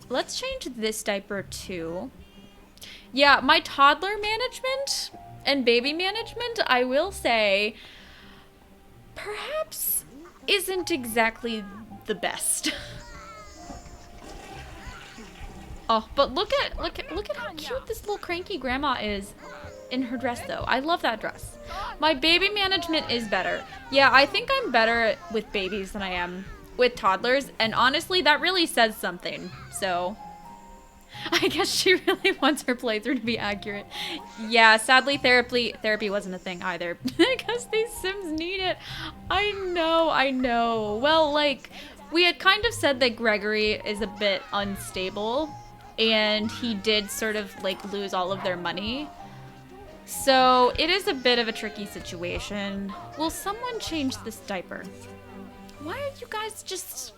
Let's change this diaper too. Yeah, my toddler management and baby management, I will say, perhaps isn't exactly the best. Oh, but look at how cute this little cranky grandma is in her dress though. I love that dress. My baby management is better. Yeah, I think I'm better with babies than I am with toddlers, and honestly, that really says something. So, I guess she really wants her playthrough to be accurate. Yeah, sadly, therapy wasn't a thing either because these Sims need it. I know. Well, like, we had kind of said that Gregory is a bit unstable, and he did sort of like lose all of their money. So it is a bit of a tricky situation. Will someone change this diaper? Why are you guys just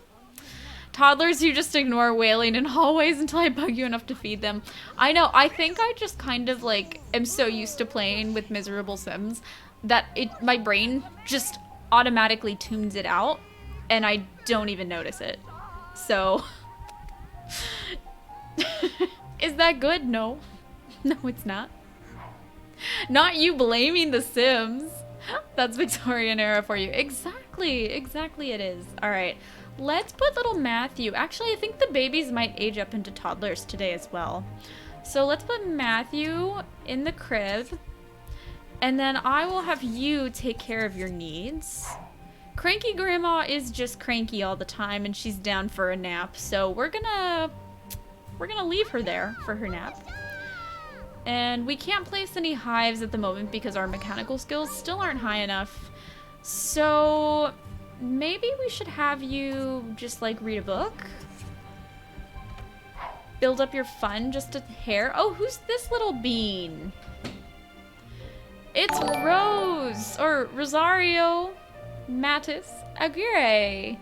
toddlers you just ignore wailing in hallways until I bug you enough to feed them? I know, I think I just kind of like am so used to playing with miserable Sims that my brain just automatically tunes it out and I don't even notice it. So is that good? No. No, it's not. Not you blaming the Sims. That's Victorian era for you. Exactly it is. All right, let's put little Matthew. Actually, I think the babies might age up into toddlers today as well. So let's put Matthew in the crib, and then I will have you take care of your needs. Cranky grandma is just cranky all the time, and she's down for a nap. So we're gonna leave her there for her nap. And we can't place any hives at the moment because our mechanical skills still aren't high enough. So maybe we should have you just like read a book. Build up your fun just a hair. Oh, who's this little bean? It's Rose, or Rosario Mattis Aguirre.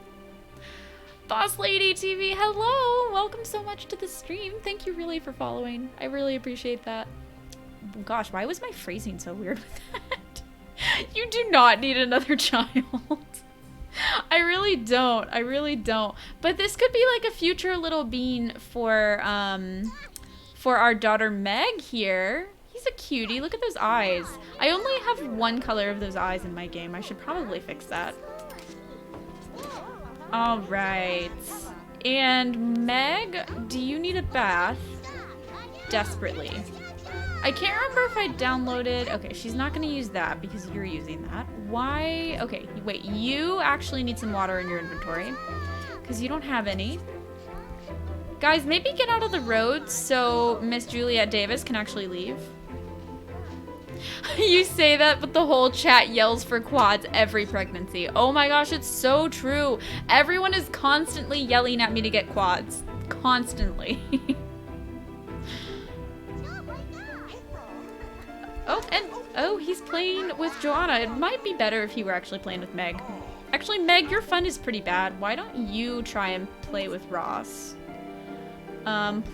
Boss Lady TV, hello! Welcome so much to the stream. Thank you really for following. I really appreciate that. Gosh, why was my phrasing so weird with that? You do not need another child. I really don't. I really don't. But this could be like a future little bean for our daughter Meg here. He's a cutie. Look at those eyes. I only have one color of those eyes in my game. I should probably fix that. All right. And Meg, do you need a bath? Desperately. I can't remember if I downloaded... Okay, she's not going to use that because you're using that. Why? Okay, wait. You actually need some water in your inventory because you don't have any. Guys, maybe get out of the road so Miss Juliet Davis can actually leave. You say that, but the whole chat yells for quads every pregnancy. Oh my gosh, it's so true. Everyone is constantly yelling at me to get quads. Constantly. Oh, he's playing with Joanna. It might be better if he were actually playing with Meg. Actually, Meg, your fun is pretty bad. Why don't you try and play with Ross?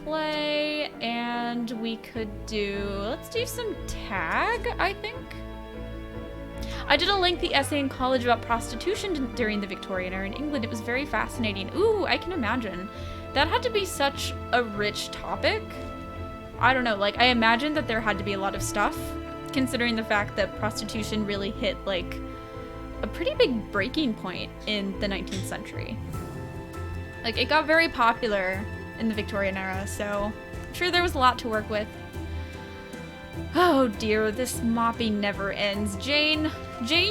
Play, and we could do... Let's do some tag, I think. I did a lengthy essay in college about prostitution during the Victorian era in England. It was very fascinating. Ooh, I can imagine. That had to be such a rich topic. I don't know, like, I imagine that there had to be a lot of stuff, considering the fact that prostitution really hit, like, a pretty big breaking point in the 19th century. Like, it got very popular in the Victorian era, so I'm sure there was a lot to work with. Oh dear, this mopping never ends. Jane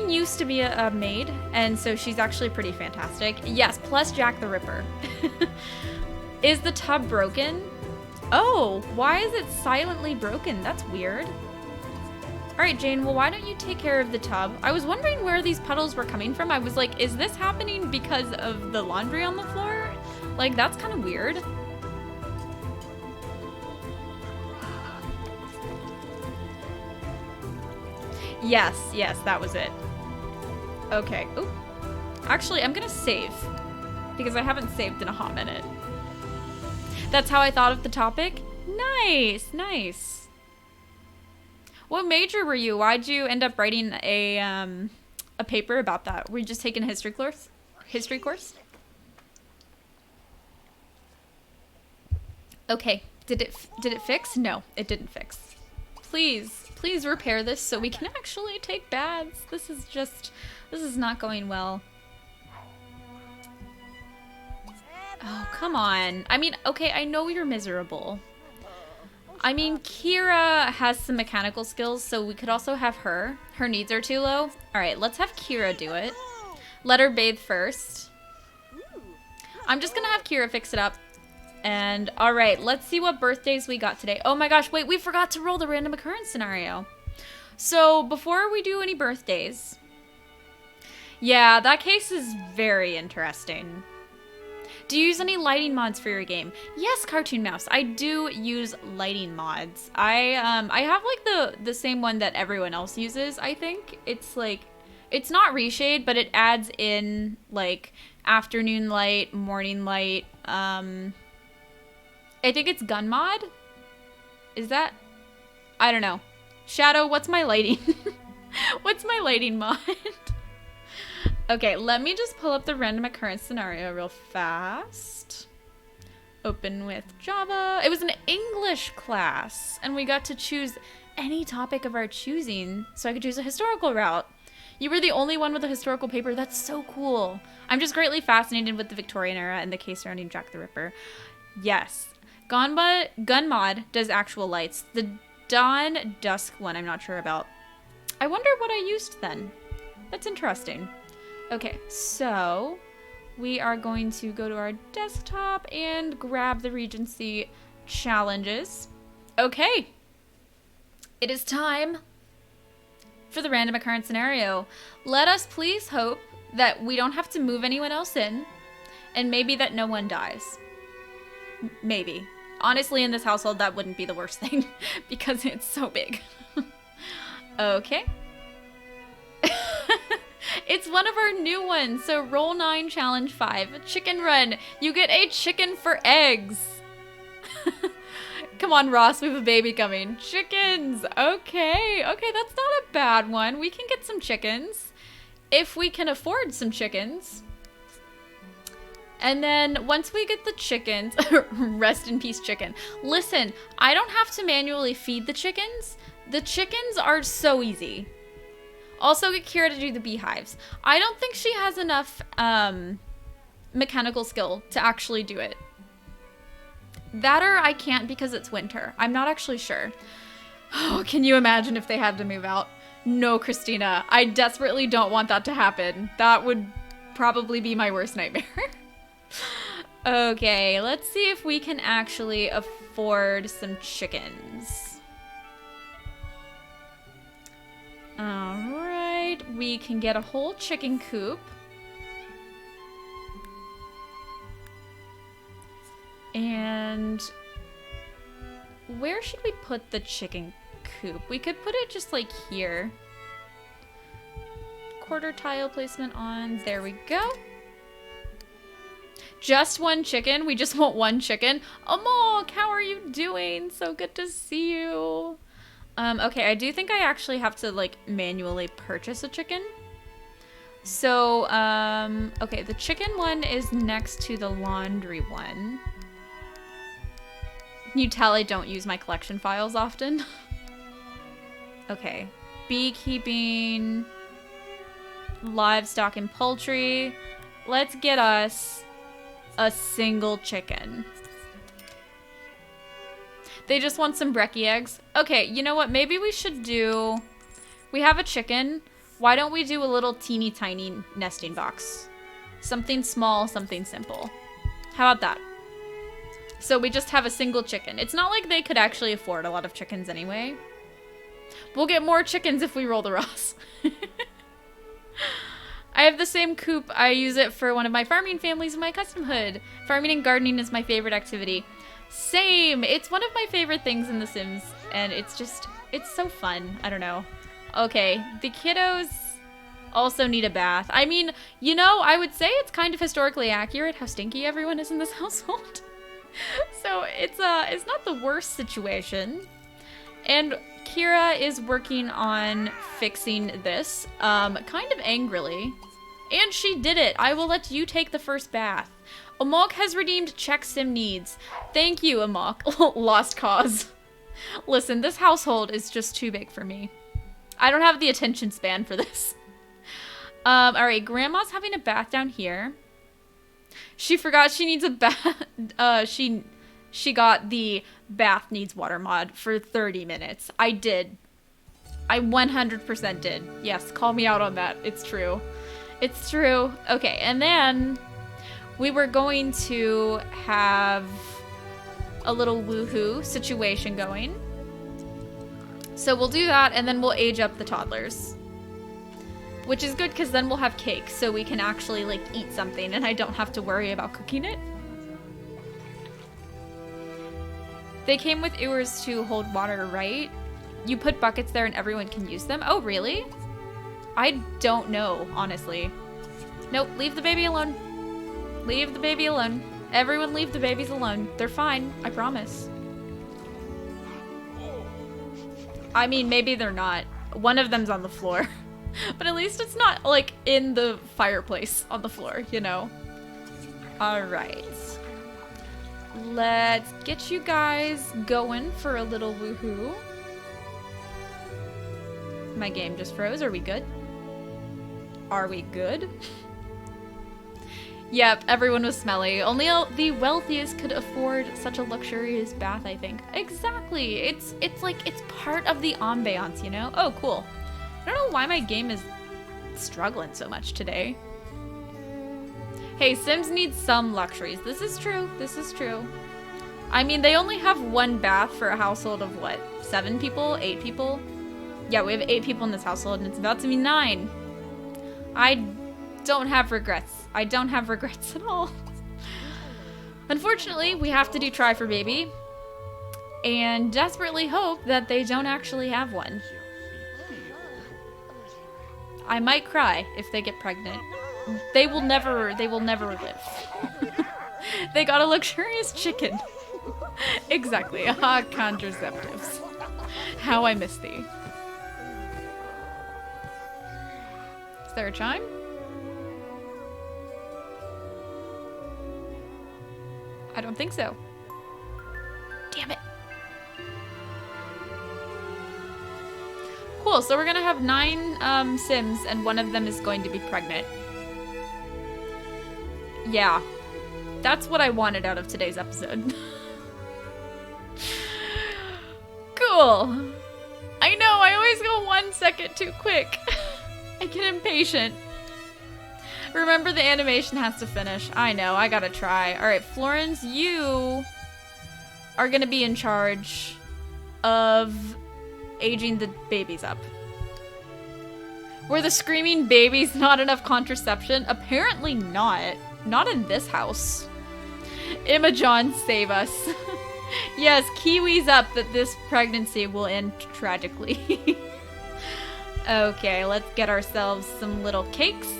used to be a maid, and so she's actually pretty fantastic. Yes, plus Jack the Ripper. Is the tub broken? Oh, why is it silently broken? That's weird. Alright, Jane, well, why don't you take care of the tub? I was wondering where these puddles were coming from. I was like, is this happening because of the laundry on the floor? Like, that's kind of weird. Yes, that was it. Okay. Oop. Actually, I'm gonna save, because I haven't saved in a hot minute. That's how I thought of the topic? Nice. What major were you? Why'd you end up writing a paper about that? Were you just taking a history course? Okay. Did it fix? No, it didn't fix. Please repair this so we can actually take baths. This is not going well. Oh, come on. I mean, okay, I know you're miserable. I mean, Kira has some mechanical skills, so we could also have her. Her needs are too low. All right, let's have Kira do it. Let her bathe first. I'm just gonna have Kira fix it up. And all right, let's see what birthdays we got today. Oh my gosh, wait, we forgot to roll the random occurrence scenario. So before we do any birthdays, yeah, that case is very interesting. Do you use any lighting mods for your game? Yes, Cartoon Mouse, I do use lighting mods. I have like the same one that everyone else uses, I think. It's like, it's not reshade, but it adds in like afternoon light, morning light, I think it's gun mod. Is that? I don't know. Shadow, what's my lighting? What's my lighting mod? Okay, let me just pull up the random occurrence scenario real fast. Open with Java. It was an English class, and we got to choose any topic of our choosing, so I could choose a historical route. You were the only one with a historical paper. That's so cool. I'm just greatly fascinated with the Victorian era and the case surrounding Jack the Ripper. Yes. Gun mod does actual lights. The dawn dusk one I'm not sure about. I wonder what I used then. That's interesting. Okay, so we are going to go to our desktop and grab the Regency challenges. Okay. It is time for the random occurrence scenario. Let us please hope that we don't have to move anyone else in, and maybe that no one dies. Maybe. Honestly, in this household, that wouldn't be the worst thing because it's so big. Okay. It's one of our new ones. So roll 9, challenge 5. Chicken run. You get a chicken for eggs. Come on, Ross, we have a baby coming. Chickens. Okay. Okay, that's not a bad one. We can get some chickens. If we can afford some chickens. And then once we get the chickens, rest in peace chicken. Listen, I don't have to manually feed the chickens. The chickens are so easy. Also get Kira to do the beehives. I don't think she has enough mechanical skill to actually do it. That or I can't because it's winter. I'm not actually sure. Oh, can you imagine if they had to move out? No, Christina. I desperately don't want that to happen. That would probably be my worst nightmare. Okay, let's see if we can actually afford some chickens. Alright, we can get a whole chicken coop. And where should we put the chicken coop? We could put it just like here. Quarter tile placement on. There we go. Just one chicken? We just want one chicken? Amok, how are you doing? So good to see you. Okay, I do think I actually have to like manually purchase a chicken. So, okay, the chicken one is next to the laundry one. Can you tell I don't use my collection files often? Okay. Beekeeping, livestock and poultry. Let's get us a single chicken. They just want some brekkie eggs. Okay, you know what? Maybe we should do... We have a chicken. Why don't we do a little teeny tiny nesting box? Something small, something simple. How about that? So we just have a single chicken. It's not like they could actually afford a lot of chickens anyway. We'll get more chickens if we roll the Ross. I have the same coop. I use it for one of my farming families in my custom hood. Farming and gardening is my favorite activity. Same. It's one of my favorite things in The Sims. And it's just, it's so fun. I don't know. Okay, the kiddos also need a bath. I mean, you know, I would say it's kind of historically accurate how stinky everyone is in this household. So it's not the worst situation. And Kira is working on fixing this, kind of angrily. And she did it. I will let you take the first bath. Amok has redeemed check sim needs. Thank you, Amok. Lost cause. Listen, this household is just too big for me. I don't have the attention span for this. Alright, Grandma's having a bath down here. She forgot she needs a bath. She got the bath needs water mod for 30 minutes. I did. I 100% did. Yes, call me out on that. It's true. It's true. Okay, and then we were going to have a little woohoo situation going. So we'll do that, and then we'll age up the toddlers. Which is good, because then we'll have cake, so we can actually, like, eat something, and I don't have to worry about cooking it. They came with ewers to hold water, right? You put buckets there and everyone can use them? Oh, really? I don't know, honestly. Nope, leave the baby alone. Leave the baby alone. Everyone leave the babies alone. They're fine, I promise. I mean, maybe they're not. One of them's on the floor. But at least it's not, like, in the fireplace on the floor, you know? Alright. Let's get you guys going for a little woohoo. My game just froze. Are we good? Are we good? Yep, everyone was smelly. Only the wealthiest could afford such a luxurious bath, I think. Exactly. It's like, it's part of the ambiance, you know? Oh, cool. I don't know why my game is struggling so much today. Hey, Sims need some luxuries. This is true. This is true. I mean, they only have one bath for a household of, what, 7 people? 8 people? Yeah, we have 8 people in this household, and it's about to be 9. I don't have regrets. I don't have regrets at all. Unfortunately, we have to do try for baby, and desperately hope that they don't actually have one. I might cry if they get pregnant. They will never live. They got a luxurious chicken. Exactly. Ah, contraceptives. How I miss thee. Is there a chime? I don't think so. Damn it. Cool, so we're gonna have 9 Sims and one of them is going to be pregnant. Yeah. That's what I wanted out of today's episode. Cool. I know, I always go 1 second too quick. I get impatient. Remember, the animation has to finish. I know, I gotta try. Alright, Florence, you are gonna be in charge of aging the babies up. Were the screaming babies not enough contraception? Apparently not. Not in this house. Imogen, save us. Yes, kiwis up that this pregnancy will end tragically. Okay, let's get ourselves some little cakes.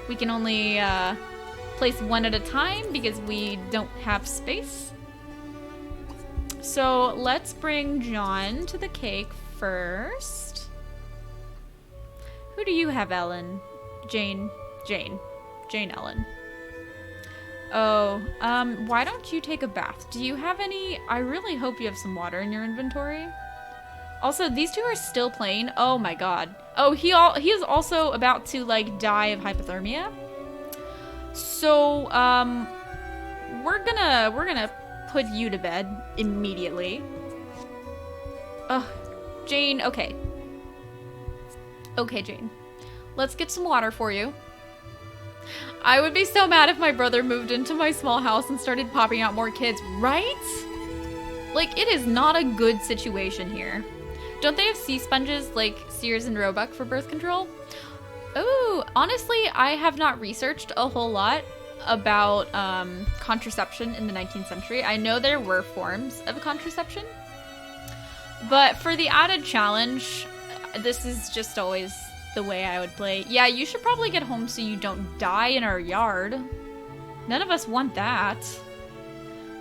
We can only place one at a time because we don't have space. So let's bring John to the cake first. Who do you have, Ellen? Jane Ellen. Oh, why don't you take a bath? Do you have any? I really hope you have some water in your inventory. Also, these two are still playing. Oh my god. Oh, he is also about to like die of hypothermia. So, we're gonna put you to bed immediately. Ugh, Jane, okay. Okay, Jane. Let's get some water for you. I would be so mad if my brother moved into my small house and started popping out more kids, right? Like, it is not a good situation here. Don't they have sea sponges like Sears and Roebuck for birth control? Oh, honestly, I have not researched a whole lot about contraception in the 19th century. I know there were forms of contraception, but for the added challenge, this is just always the way I would play. Yeah, you should probably get home so you don't die in our yard. None of us want that.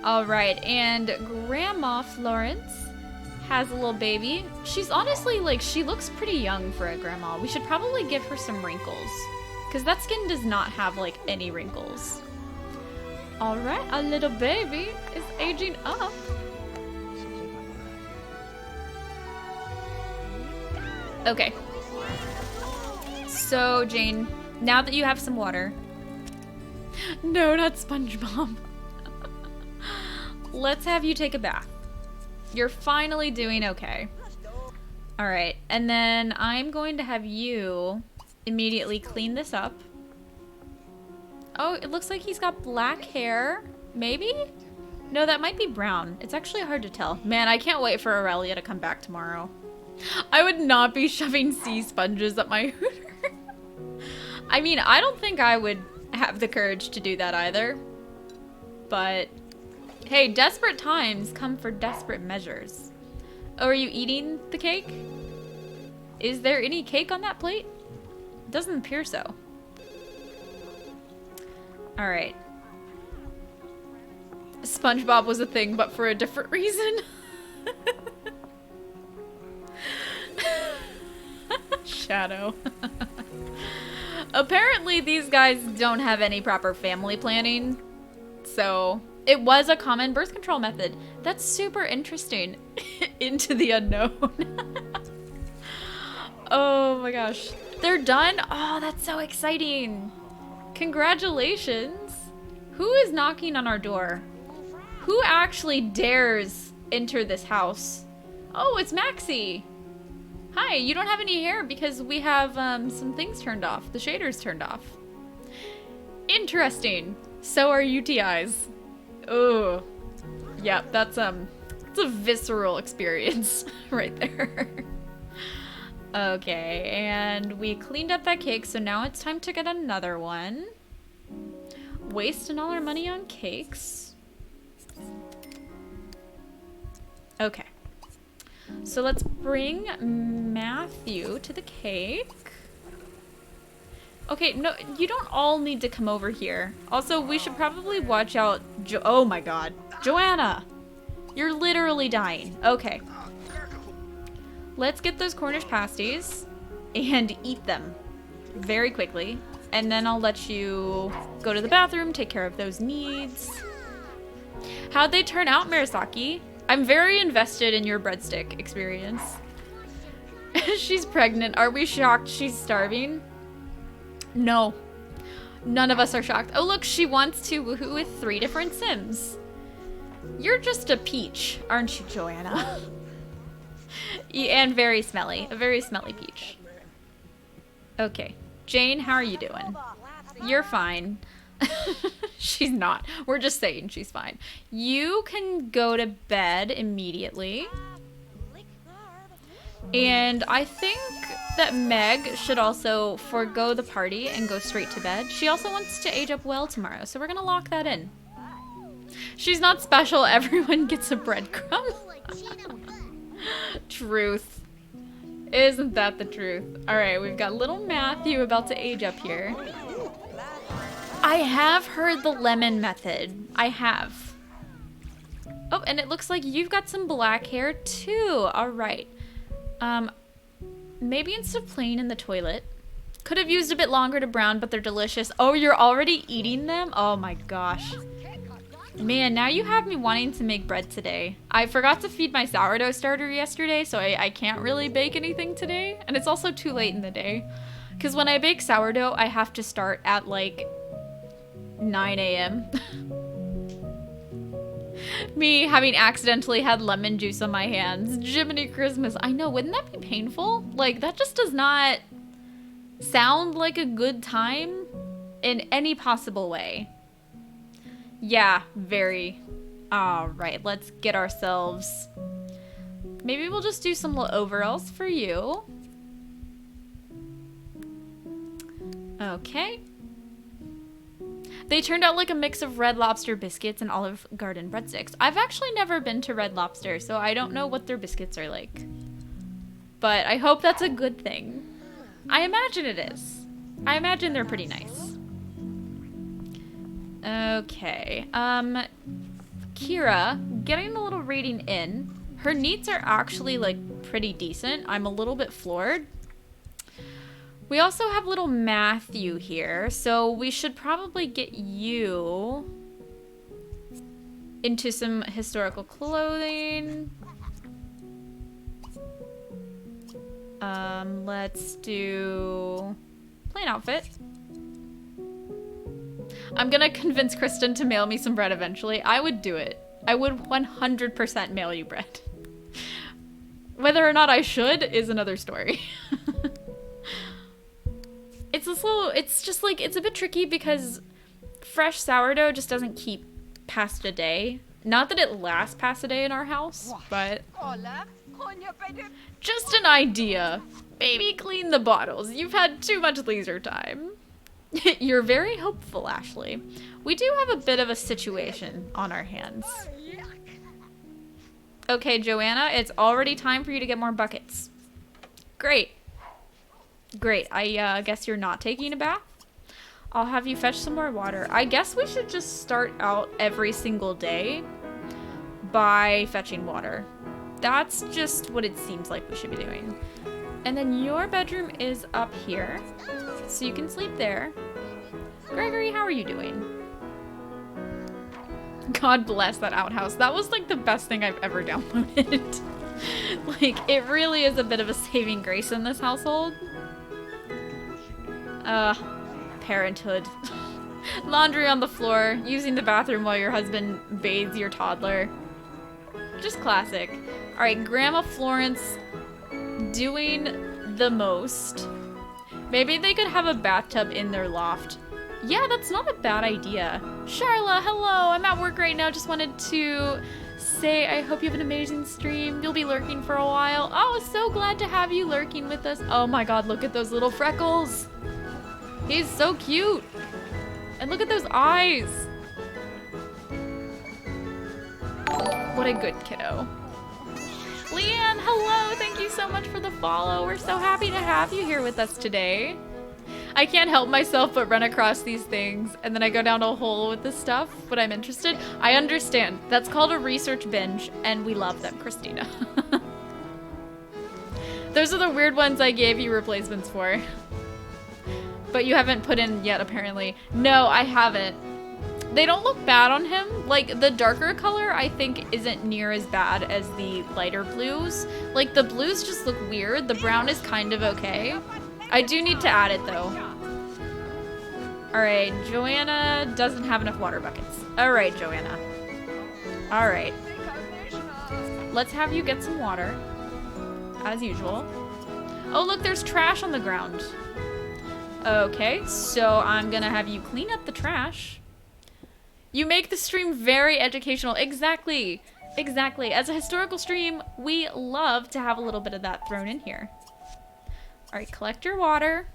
All right, and Grandma Florence has a little baby. She's honestly, like, she looks pretty young for a grandma. We should probably give her some wrinkles, because that skin does not have, like, any wrinkles. All right, a little baby is aging up. Okay. So, Jane, now that you have some water... No, not SpongeBob. Let's have you take a bath. You're finally doing okay. Alright, and then I'm going to have you immediately clean this up. Oh, it looks like he's got black hair. Maybe? No, that might be brown. It's actually hard to tell. Man, I can't wait for Aurelia to come back tomorrow. I would not be shoving sea sponges up my hooter. I mean, I don't think I would have the courage to do that either. But, hey, desperate times come for desperate measures. Oh, are you eating the cake? Is there any cake on that plate? Doesn't appear so. Alright. SpongeBob was a thing, but for a different reason. Shadow. Apparently these guys don't have any proper family planning, so it was a common birth control method. That's super interesting. Into the unknown. Oh my gosh. They're done? Oh, that's so exciting. Congratulations. Who is knocking on our door? Who actually dares enter this house? Oh, it's Maxie. Hi, you don't have any hair because we have some things turned off. The shaders turned off. Interesting. So are UTIs. Oh. Yep, that's it's a visceral experience right there. Okay, and we cleaned up that cake, so now it's time to get another one. Wasting all our money on cakes. Okay. So let's bring Matthew to the cake. Okay, no, you don't all need to come over here. Also, we should probably watch out. Oh my god. Joanna! You're literally dying. Okay. Let's get those Cornish pasties and eat them very quickly. And then I'll let you go to the bathroom, take care of those needs. How'd they turn out, Murasaki? I'm very invested in your breadstick experience. She's pregnant. Are we shocked she's starving? No. None of us are shocked. Oh, look, she wants to woohoo with 3 different Sims. You're just a peach, aren't you, Joanna? And very smelly. A very smelly peach. Okay. Jane, how are you doing? You're fine. She's not. We're just saying she's fine. You can go to bed immediately. And I think that Meg should also forego the party and go straight to bed. She also wants to age up well tomorrow, so we're gonna lock that in. She's not special. Everyone gets a breadcrumb. Truth. Isn't that the truth? Alright, we've got little Matthew about to age up here. I have heard the lemon method. I have. Oh, and it looks like you've got some black hair too. Alright. Maybe instead of playing in the toilet. Could have used a bit longer to brown, but they're delicious. Oh, you're already eating them? Oh my gosh. Man, now you have me wanting to make bread today. I forgot to feed my sourdough starter yesterday, so I can't really bake anything today. And it's also too late in the day. Because when I bake sourdough, I have to start at like 9 a.m. Me having accidentally had lemon juice on my hands. Jiminy Christmas. I know, wouldn't that be painful? Like, that just does not sound like a good time in any possible way. Yeah, very. Alright, let's get ourselves... Maybe we'll just do some little overalls for you. Okay. They turned out like a mix of Red Lobster biscuits and Olive Garden breadsticks. I've actually never been to Red Lobster, so I don't know what their biscuits are like. But I hope that's a good thing. I imagine it is. I imagine they're pretty nice. Okay. Kira, getting a little rating in. Her needs are actually like pretty decent. I'm a little bit floored. We also have little Matthew here, so we should probably get you into some historical clothing. Let's do plain outfit. I'm gonna convince Kristen to mail me some bread eventually. I would do it. I would 100% mail you bread. Whether or not I should is another story. It's just like, it's a bit tricky because fresh sourdough just doesn't keep past a day. Not that it lasts past a day in our house, but just an idea. Baby, clean the bottles. You've had too much leisure time. You're very hopeful, Ashley. We do have a bit of a situation on our hands. Okay, Joanna, it's already time for you to get more buckets. Great. Great, I guess you're not taking a bath? I'll have you fetch some more water. I guess we should just start out every single day by fetching water. That's just what it seems like we should be doing. And then your bedroom is up here, so you can sleep there. Gregory, how are you doing? God bless that outhouse. That was like the best thing I've ever downloaded. Like, it really is a bit of a saving grace in this household. Parenthood. Laundry on the floor, using the bathroom while your husband bathes your toddler. Just classic. Alright, Grandma Florence doing the most. Maybe they could have a bathtub in their loft. Yeah, that's not a bad idea. Charla, hello! I'm at work right now. Just wanted to say I hope you have an amazing stream. You'll be lurking for a while. Oh, so glad to have you lurking with us. Oh my god, look at those little freckles. He's so cute. And look at those eyes. What a good kiddo. Leanne, hello. Thank you so much for the follow. We're so happy to have you here with us today. I can't help myself but run across these things, and then I go down a hole with this stuff when I'm interested. I understand. That's called a research binge, and we love them, Christina. Those are the weird ones I gave you replacements for. But you haven't put in yet, apparently. No, I haven't. They don't look bad on him. Like, the darker color, I think, isn't near as bad as the lighter blues. Like, the blues just look weird. The brown is kind of okay. I do need to add it, though. Alright, Joanna doesn't have enough water buckets. Alright, Joanna. Alright. Let's have you get some water. As usual. Oh, look, there's trash on the ground. Okay, so I'm gonna have you clean up the trash. You make the stream very educational. Exactly. Exactly. As a historical stream, we love to have a little bit of that thrown in here. All right, collect your water.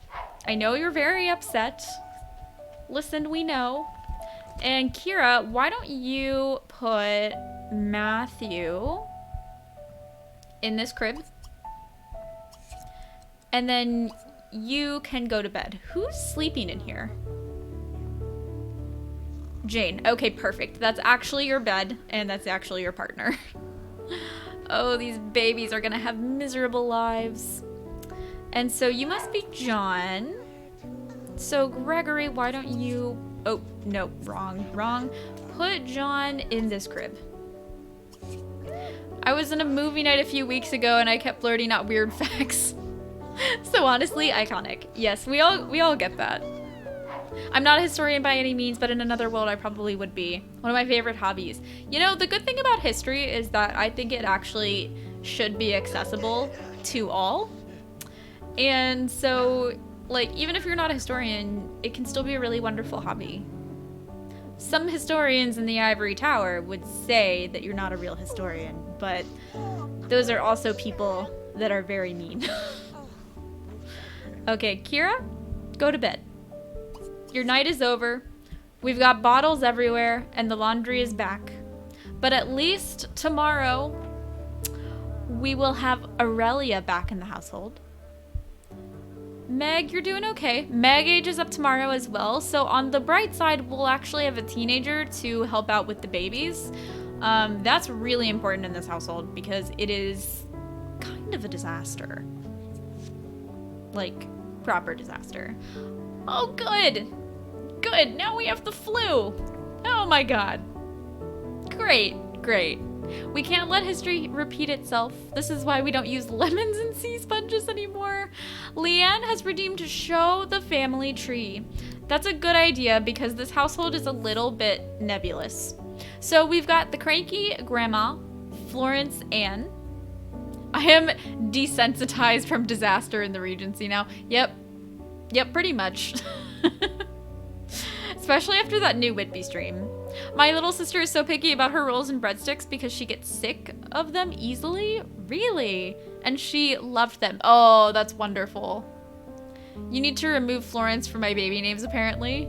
I know you're very upset. Listen, we know. And Kira, why don't you put Matthew in this crib? And then you can go to bed. Who's sleeping in here? Jane. Okay, perfect. That's actually your bed, and that's actually your partner. Oh, these babies are gonna have miserable lives. And so you must be John. So Gregory, why don't you... Oh, no, wrong. Put John in this crib. I was in a movie night a few weeks ago, and I kept blurting out weird facts. So honestly, iconic. Yes, we all get that. I'm not a historian by any means, but in another world I probably would be. One of my favorite hobbies. You know, the good thing about history is that I think it actually should be accessible to all. And so, like, even if you're not a historian, it can still be a really wonderful hobby. Some historians in the ivory tower would say that you're not a real historian, but those are also people that are very mean. Okay, Kira, go to bed. Your night is over. We've got bottles everywhere, and the laundry is back. But at least tomorrow, we will have Aurelia back in the household. Meg, you're doing okay. Meg ages up tomorrow as well, so on the bright side, we'll actually have a teenager to help out with the babies. That's really important in this household because it is kind of a disaster. Like, proper disaster. Oh, good. Good. Now we have the flu. Oh my god. Great. We can't let history repeat itself. This is why we don't use lemons and sea sponges anymore. Leanne has redeemed Show the Family Tree. That's a good idea because this household is a little bit nebulous. So we've got the cranky grandma, Florence Ann. I am desensitized from disaster in the Regency now. Yep, pretty much. Especially after that new Whitby stream. My little sister is so picky about her rolls and breadsticks because she gets sick of them easily. Really? And she loved them. Oh, that's wonderful. You need to remove Florence from my baby names, apparently.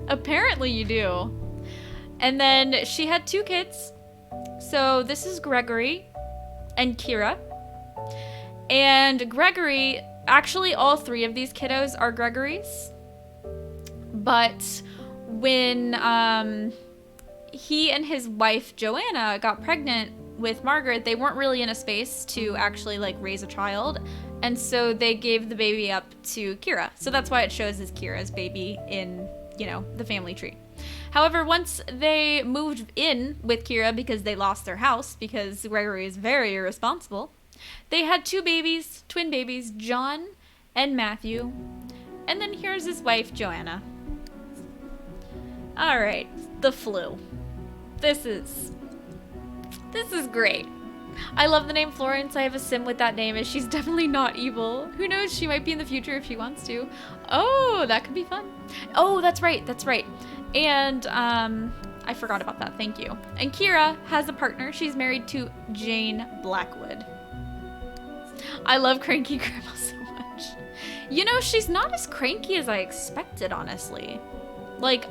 Apparently you do. And then she had 2 kids. So this is Gregory and Kira. And Gregory, actually all 3 of these kiddos are Gregory's. But when he and his wife Joanna got pregnant with Margaret, they weren't really in a space to actually like raise a child, and so they gave the baby up to Kira. So that's why it shows as Kira's baby in, you know, the family tree. However, once they moved in with Kira because they lost their house because Gregory is very irresponsible, they had 2 babies, twin babies, John and Matthew. And then here's his wife, Joanna. All right, the flu. This is great. I love the name Florence. I have a sim with that name, and she's definitely not evil. Who knows? She might be in the future if she wants to. Oh, that could be fun. Oh, that's right. And I forgot about that. Thank you. And Kira has a partner. She's married to Jane Blackwood. I love cranky grandma so much. You know, she's not as cranky as I expected, honestly. Like,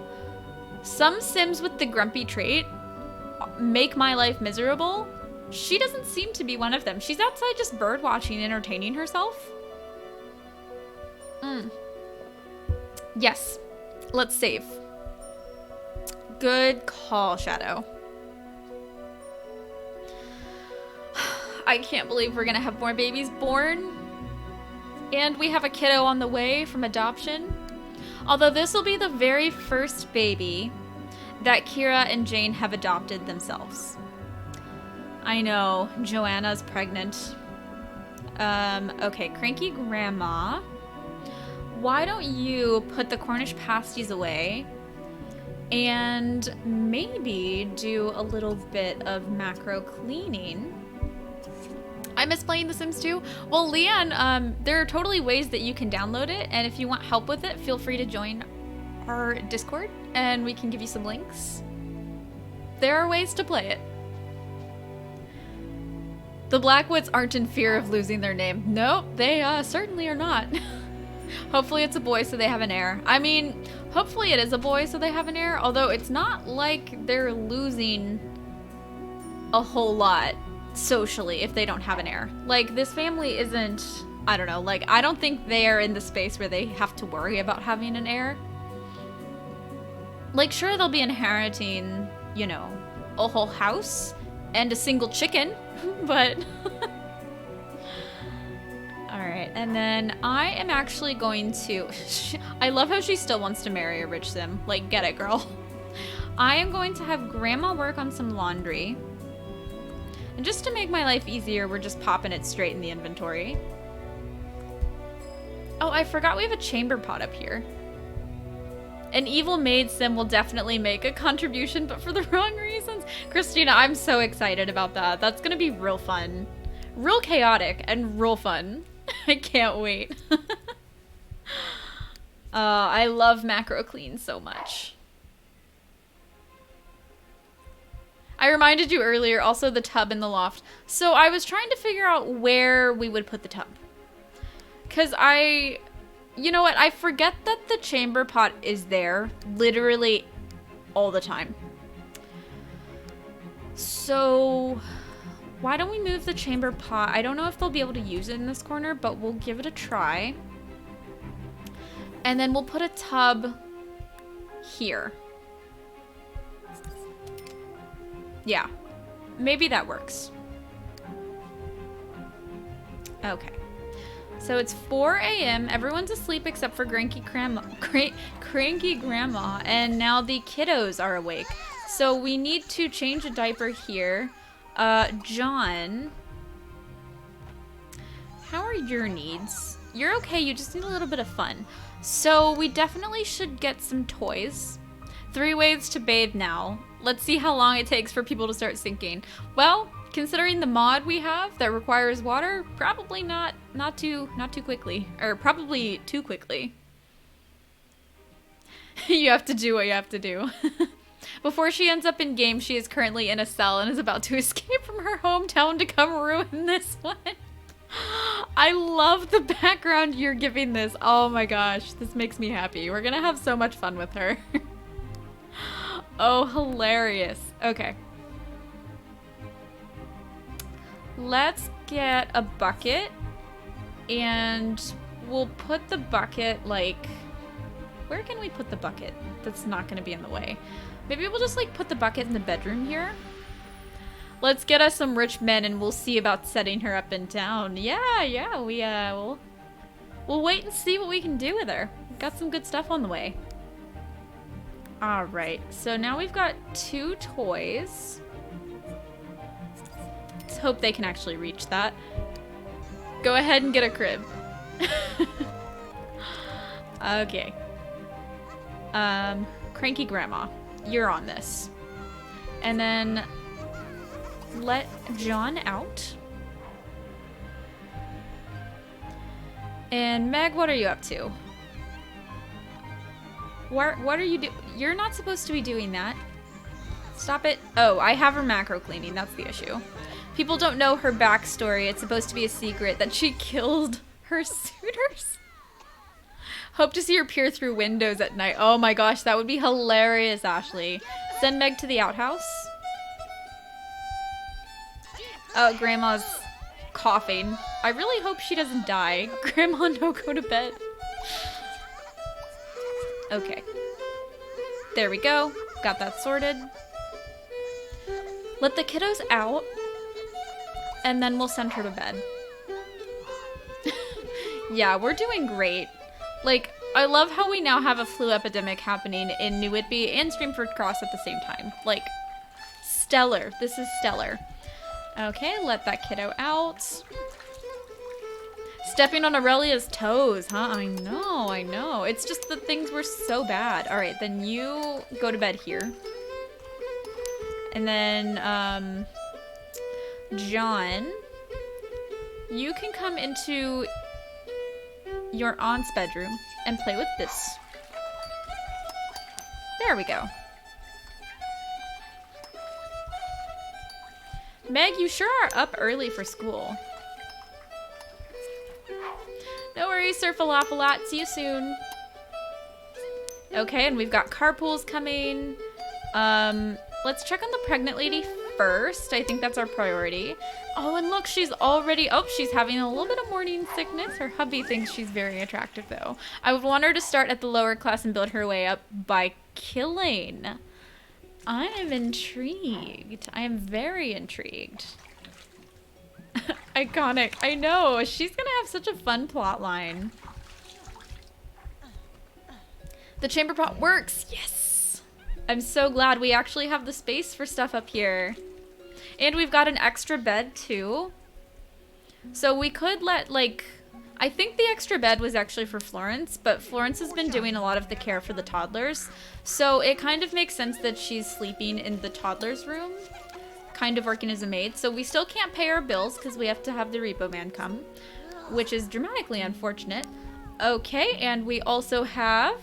some Sims with the grumpy trait make my life miserable. She doesn't seem to be one of them. She's outside just bird watching, entertaining herself. Yes. Let's save. Good call, Shadow. I can't believe we're gonna have more babies born. And we have a kiddo on the way from adoption. Although this will be the very first baby that Kira and Jane have adopted themselves. I know, Joanna's pregnant. Okay, Cranky Grandma. Why don't you put the Cornish pasties away and maybe do a little bit of macro cleaning? I miss playing The Sims 2. Well, Leanne, there are totally ways that you can download it, and if you want help with it, feel free to join our Discord, and we can give you some links. There are ways to play it. The Blackwoods aren't in fear of losing their name. Nope, they certainly are not. Hopefully it's a boy so they have an heir. I mean, hopefully it is a boy so they have an heir, although it's not like they're losing a whole lot socially if they don't have an heir. Like, this family isn't, I don't know, like, I don't think they're in the space where they have to worry about having an heir. Like, sure, they'll be inheriting, you know, a whole house and a single chicken, but... Alright, and then I am actually going to... I love how she still wants to marry a rich sim. Like, get it, girl. I am going to have Grandma work on some laundry. And just to make my life easier, we're just popping it straight in the inventory. Oh, I forgot we have a chamber pot up here. An evil maid sim will definitely make a contribution, but for the wrong reasons. Christina, I'm so excited about that. That's gonna be real fun. Real chaotic and real fun. I can't wait. I love macro clean so much. I reminded you earlier, also the tub in the loft. So I was trying to figure out where we would put the tub. Because you know what? I forget that the chamber pot is there literally all the time. So why don't we move the chamber pot? I don't know if they'll be able to use it in this corner, but we'll give it a try. And then we'll put a tub here. Yeah, maybe that works. Okay. So it's 4 a.m. Everyone's asleep except for Cranky Grandma, and now the kiddos are awake. So we need to change a diaper here. John, how are your needs? You're okay, you just need a little bit of fun. So we definitely should get some toys. 3 ways to bathe now. Let's see how long it takes for people to start sinking. Well, considering the mod we have that requires water, probably not too quickly, or probably too quickly. You have to do what you have to do. Before she ends up in game, she is currently in a cell and is about to escape from her hometown to come ruin this one. I love the background you're giving this. Oh my gosh, this makes me happy. We're gonna have so much fun with her. Oh, hilarious. Okay. Let's get a bucket, and we'll put the bucket, like, where can we put the bucket that's not going to be in the way? Maybe we'll just, like, put the bucket in the bedroom here. Let's get us some rich men, and we'll see about setting her up in town. Yeah, we'll wait and see what we can do with her. We've got some good stuff on the way. All right, so now we've got 2 toys. Let's hope they can actually reach that. Go ahead and get a crib. Okay. Cranky Grandma, you're on this. And then let John out. And Meg, what are you up to? What are you doing? You're not supposed to be doing that. Stop it. Oh, I have her macro cleaning. That's the issue. People don't know her backstory. It's supposed to be a secret that she killed her suitors. Hope to see her peer through windows at night. Oh my gosh, that would be hilarious, Ashley. Send Meg to the outhouse. Oh, Grandma's coughing. I really hope she doesn't die. Grandma, no, go to bed. Okay. There we go. Got that sorted. Let the kiddos out, and then we'll send her to bed. Yeah, we're doing great. Like, I love how we now have a flu epidemic happening in New Whitby and Streamford Cross at the same time. Like, stellar. This is stellar. Okay, let that kiddo out. Stepping on Aurelia's toes, huh? I know. It's just that things were so bad. All right, then you go to bed here. And then, John, you can come into your aunt's bedroom and play with this. There we go. Meg, you sure are up early for school. No worries, Sir Falafel. See you soon. Okay, and we've got carpools coming. Let's check on the pregnant lady first. I think that's our priority. Oh, and look, she's already... Oh, she's having a little bit of morning sickness. Her hubby thinks she's very attractive, though. I would want her to start at the lower class and build her way up by killing. I am intrigued. I am very intrigued. Iconic. I know. She's gonna have such a fun plot line. The chamber pot works. Yes. I'm so glad we actually have the space for stuff up here. And we've got an extra bed too. So we could let, like, I think the extra bed was actually for Florence, but Florence has been doing a lot of the care for the toddlers. So it kind of makes sense that she's sleeping in the toddler's room, kind of working as a maid. So we still can't pay our bills because we have to have the repo man come, which is dramatically unfortunate. Okay, and we also have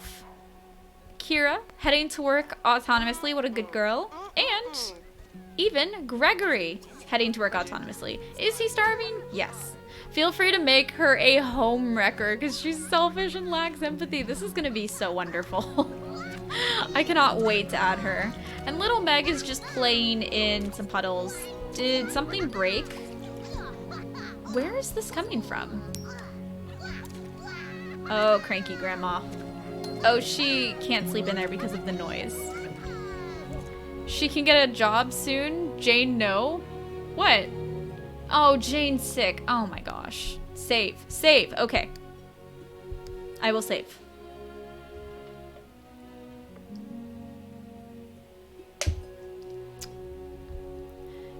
Kira heading to work autonomously. What a good girl. And even Gregory heading to work autonomously. Is he starving? Yes. Feel free to make her a home wrecker because she's selfish and lacks empathy. This is going to be so wonderful. I cannot wait to add her. And little Meg is just playing in some puddles. Did something break? Where is this coming from? Oh, cranky grandma. Oh, she can't sleep in there because of the noise. She can get a job soon. Jane, no. What? Oh, Jane's sick. Oh my gosh. Save. Save. Okay. I will save.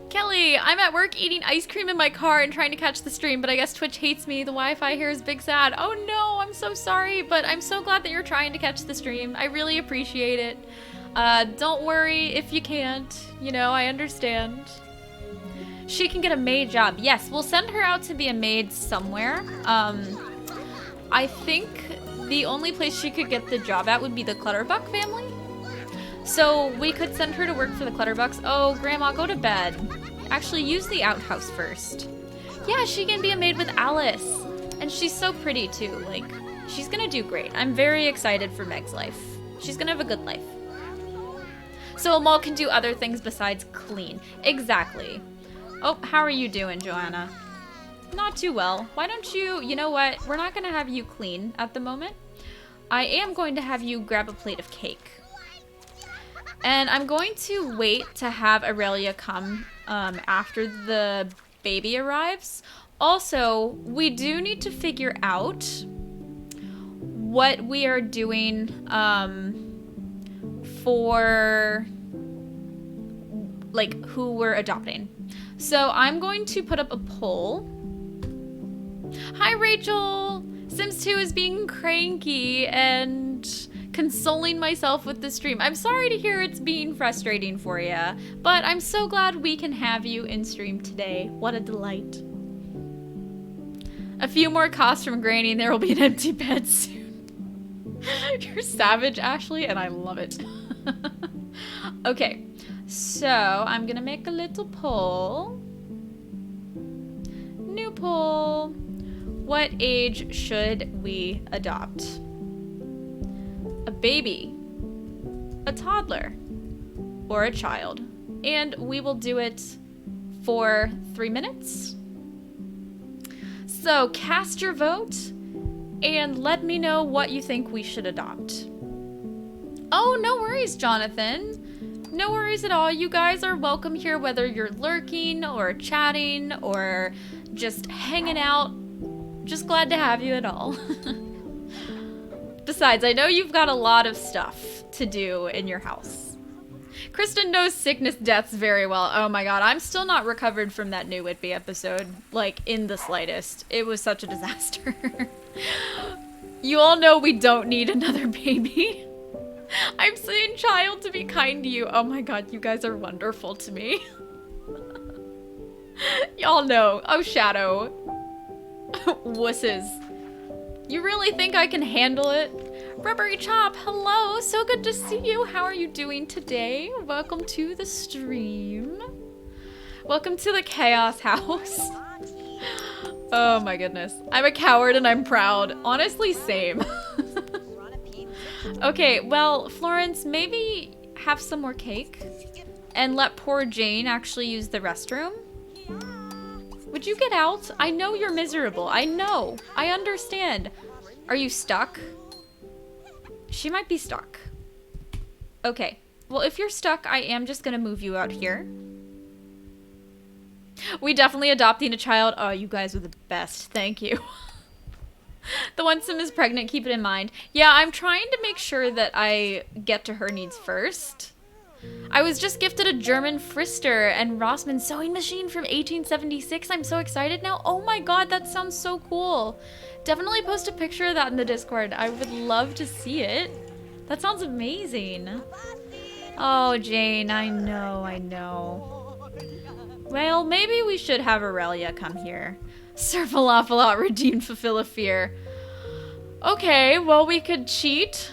Kelly, I'm at work eating ice cream in my car and trying to catch the stream, but I guess Twitch hates me. The Wi-Fi here is big sad. Oh no, I'm so sorry, but I'm so glad that you're trying to catch the stream. I really appreciate it. Don't worry if you can't. You know, I understand. She can get a maid job. Yes, we'll send her out to be a maid somewhere. I think the only place she could get the job at would be the Clutterbuck family. So we could send her to work for the Clutterbucks. Oh, Grandma, go to bed. Actually, use the outhouse first. Yeah, she can be a maid with Alice. And she's so pretty too. Like, she's gonna do great. I'm very excited for Meg's life. She's gonna have a good life. So Amal can do other things besides clean. Exactly. Oh, how are you doing, Joanna? Not too well. Why don't you know what? We're not gonna have you clean at the moment. I am going to have you grab a plate of cake. And I'm going to wait to have Aurelia come after the baby arrives. Also, we do need to figure out what we are doing for, like, who we're adopting. So I'm going to put up a poll. Hi, Rachel! Sims 2 is being cranky and consoling myself with the stream. I'm sorry to hear it's being frustrating for you, but I'm so glad we can have you in stream today. What a delight. A few more costs from Granny and there will be an empty bed soon. You're savage, Ashley, and I love it. Okay, so I'm gonna make a little poll. New poll. What age should we adopt? A baby, a toddler, or a child? And we will do it for 3 minutes. So cast your vote and let me know what you think we should adopt. Oh, no worries, Jonathan. No worries at all. You guys are welcome here, whether you're lurking or chatting or just hanging out. Just glad to have you at all. Besides, I know you've got a lot of stuff to do in your house. Kristen knows sickness deaths very well. Oh my god, I'm still not recovered from that new Whitby episode, like, in the slightest. It was such a disaster. You all know we don't need another baby. I'm saying child to be kind to you. Oh my god, you guys are wonderful to me. Y'all know. Oh, Shadow. Wusses. You really think I can handle it? Rubbery Chop, hello. So good to see you. How are you doing today? Welcome to the stream. Welcome to the Chaos House. Oh my goodness. I'm a coward and I'm proud. Honestly, same. Okay, well, Florence, maybe have some more cake and let poor Jane actually use the restroom. Would you get out? I know you're miserable. I know. I understand. Are you stuck? She might be stuck. Okay. Well, if you're stuck, I am just gonna move you out here. We definitely adopting a child. Oh, you guys are the best. Thank you. The one Sim is pregnant, keep it in mind. Yeah, I'm trying to make sure that I get to her needs first. I was just gifted a German Frister and Rossmann sewing machine from 1876. I'm so excited now. Oh my god, that sounds so cool. Definitely post a picture of that in the Discord. I would love to see it. That sounds amazing. Oh, Jane, I know, I know. Well, maybe we should have Aurelia come here. Surf a lot, redeem, fulfill a fear. Okay, well, we could cheat.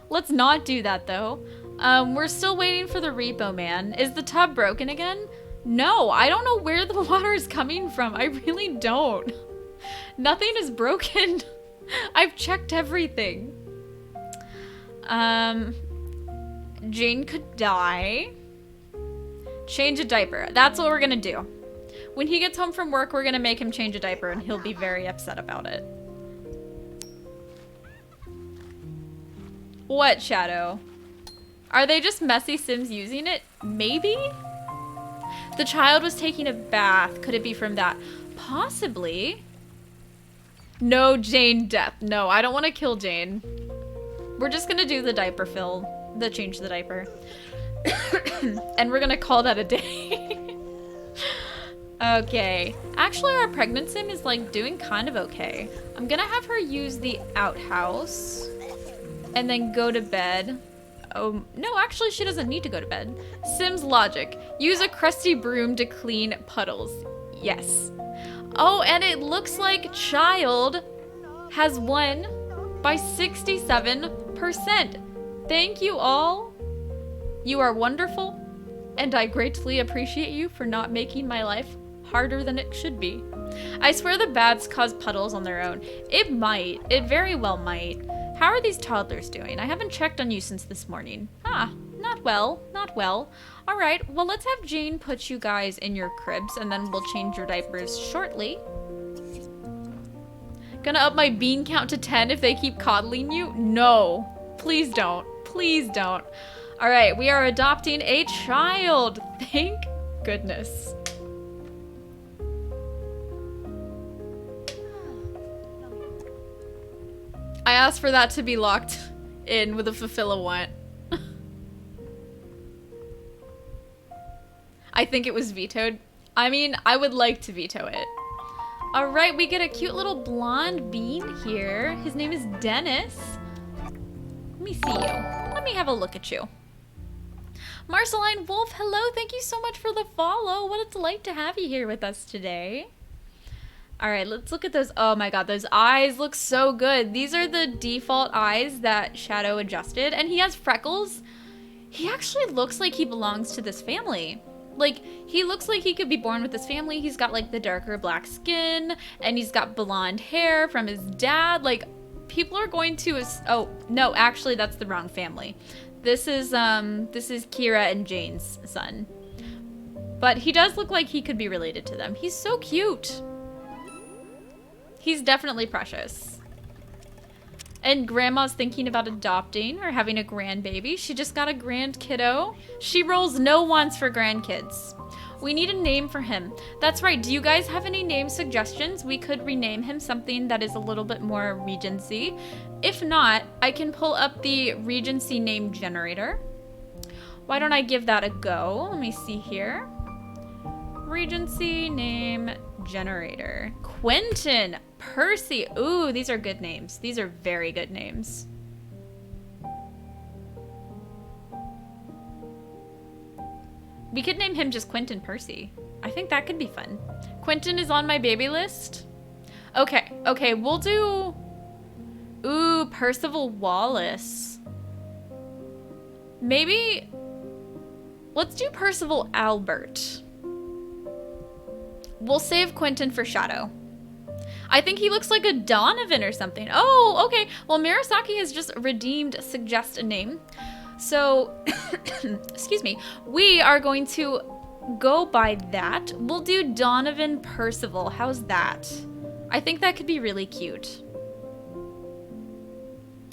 Let's not do that, though. We're still waiting for the repo man. Is the tub broken again? No, I don't know where the water is coming from. I really don't. Nothing is broken. I've checked everything. Jane could die. Change a diaper. That's what we're gonna do. When he gets home from work, we're gonna make him change a diaper and he'll be very upset about it. What, Shadow? Are they just messy Sims using it? Maybe? The child was taking a bath. Could it be from that? Possibly. No Jane death. No, I don't want to kill Jane. We're just gonna do the diaper fill. The change the diaper. And we're gonna call that a day. Okay. Actually, our pregnant Sim is like doing kind of okay. I'm gonna have her use the outhouse and then go to bed. Oh, no, actually she doesn't need to go to bed. Sim's logic. Use a crusty broom to clean puddles. Yes. Oh, and it looks like child has won by 67%. Thank you all. You are wonderful, and I greatly appreciate you for not making my life harder than it should be. I swear the bats cause puddles on their own. It might. It very well might. How are these toddlers doing? I haven't checked on you since this morning. Ah, not well. Not well. All right, well, let's have Jane put you guys in your cribs, and then we'll change your diapers shortly. Gonna up my bean count to 10 if they keep coddling you? No. Please don't. Please don't. All right, we are adopting a child. Thank goodness. I asked for that to be locked in with a fulfill a want. I think it was vetoed. I mean, I would like to veto it. All right, we get a cute little blonde bean here. His name is Dennis. Let me see you. Let me have a look at you. Marceline Wolf, hello. Thank you so much for the follow. What a delight to have you here with us today. All right, let's look at those. Oh my god, those eyes look so good. These are the default eyes that Shadow adjusted, and he has freckles. He actually looks like he belongs to this family. Like, he looks like he could be born with this family. He's got like the darker black skin, and he's got blonde hair from his dad. Like, people are going to, oh no, actually that's the wrong family. This is Kira and Jane's son. But he does look like he could be related to them. He's so cute. He's definitely precious. And grandma's thinking about adopting or having a grandbaby. She just got a grand kiddo. She rolls no ones for grandkids. We need a name for him. That's right. Do you guys have any name suggestions? We could rename him something that is a little bit more Regency. If not, I can pull up the Regency name generator. Why don't I give that a go? Let me see here. Regency name generator. Quentin, Percy. Ooh, these are good names. These are very good names. We could name him just Quentin Percy. I think that could be fun. Quentin is on my baby list. Okay, we'll do... Ooh, Percival Wallace. Maybe... Let's do Percival Albert. We'll save Quentin for Shadow. I think he looks like a Donovan or something. Oh, okay. Well, Murasaki has just redeemed suggest a name. So, excuse me, we are going to go by that. We'll do Donovan Percival. How's that? I think that could be really cute.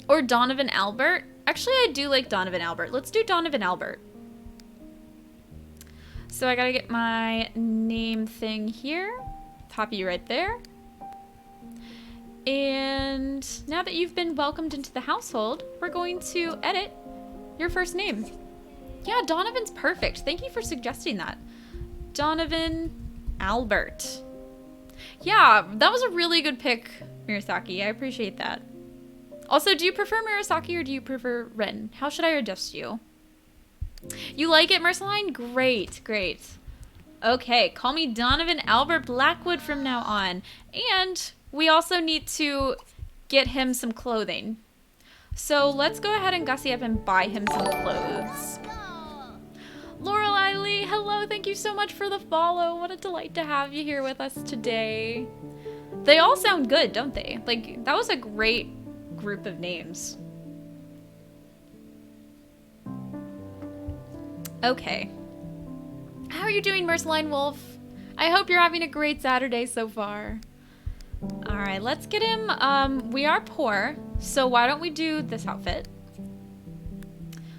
Or Donovan Albert. Actually, I do like Donovan Albert. Let's do Donovan Albert. So I gotta get my name thing here. Pop you right there. And now that you've been welcomed into the household, we're going to edit your first name. Yeah, Donovan's perfect. Thank you for suggesting that. Donovan Albert. Yeah, that was a really good pick, Murasaki. I appreciate that. Also, do you prefer Murasaki or do you prefer Ren? How should I address you? You like it, Merceline? Great, great. Okay, call me Donovan Albert Blackwood from now on. And we also need to get him some clothing. So let's go ahead and gussy up and buy him some clothes. Laurel Lee, hello, thank you so much for the follow. What a delight to have you here with us today. They all sound good, don't they? Like, that was a great group of names. Okay. How are you doing, Merceline Wolf? I hope you're having a great Saturday so far. All right, let's get him. We are poor, so why don't we do this outfit?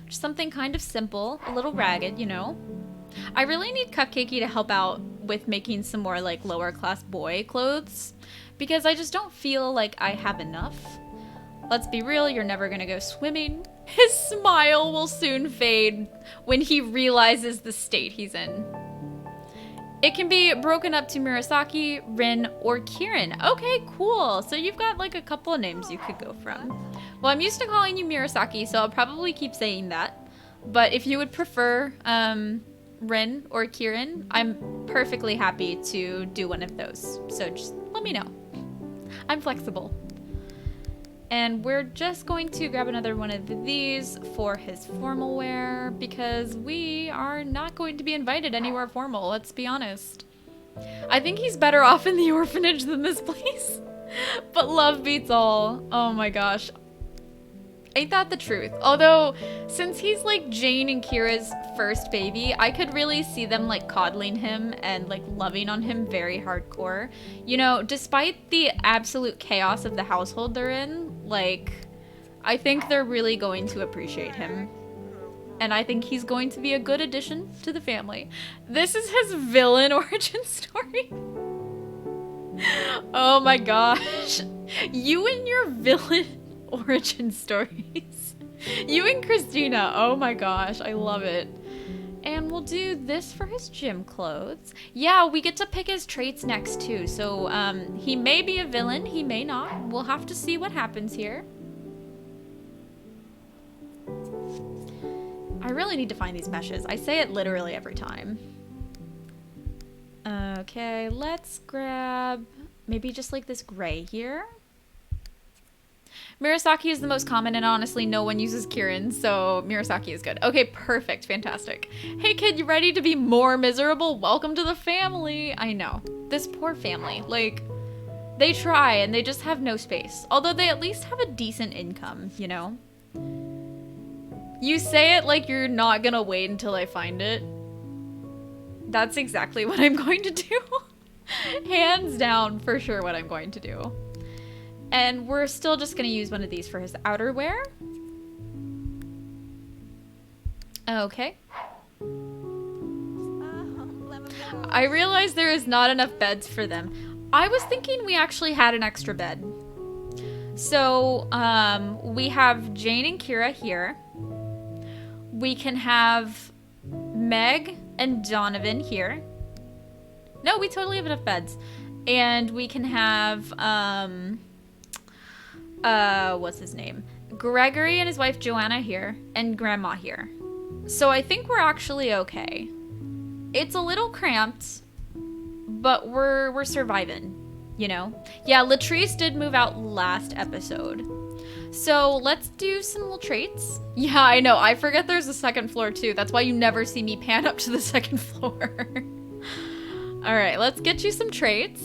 Just something kind of simple, a little ragged, you know. I really need Cupcakey to help out with making some more like lower class boy clothes because I just don't feel like I have enough. Let's be real, you're never gonna go swimming. His smile will soon fade when he realizes the state he's in. It can be broken up to Murasaki, Rin, or Kieran. Okay, cool. So you've got like a couple of names you could go from. Well, I'm used to calling you Murasaki, so I'll probably keep saying that. But if you would prefer Rin or Kieran, I'm perfectly happy to do one of those. So just let me know. I'm flexible. And we're just going to grab another one of these for his formal wear because we are not going to be invited anywhere formal, let's be honest. I think he's better off in the orphanage than this place. But love beats all. Oh my gosh. Ain't that the truth? Although, since he's like Jane and Kira's first baby, I could really see them like coddling him and like loving on him very hardcore. You know, despite the absolute chaos of the household they're in, like, I think they're really going to appreciate him. And I think he's going to be a good addition to the family. This is his villain origin story. Oh my gosh. You and your villain origin stories. You and Christina. Oh my gosh, I love it. And we'll do this for his gym clothes. Yeah, we get to pick his traits next too. So he may be a villain, he may not. We'll have to see what happens here. I really need to find these meshes. I say it literally every time. Okay, let's grab maybe just like this gray here. Murasaki is the most common, and honestly, no one uses Kieran, so Murasaki is good. Okay, perfect, fantastic. Hey kid, you ready to be more miserable? Welcome to the family. I know, this poor family, like, they try and they just have no space. Although they at least have a decent income, you know? You say it like you're not gonna wait until I find it. That's exactly what I'm going to do. Hands down, for sure what I'm going to do. And we're still just gonna use one of these for his outerwear. Okay. I realize there is not enough beds for them. I was thinking we actually had an extra bed. So, we have Jane and Kira here. We can have Meg and Donovan here. No, we totally have enough beds. And we can have, what's his name? Gregory and his wife Joanna here, and Grandma here. So I think we're actually okay. It's a little cramped, but we're surviving, you know? Yeah, Latrice did move out last episode. So let's do some little traits. Yeah, I know. I forget there's a second floor too. That's why you never see me pan up to the second floor. All right, let's get you some traits.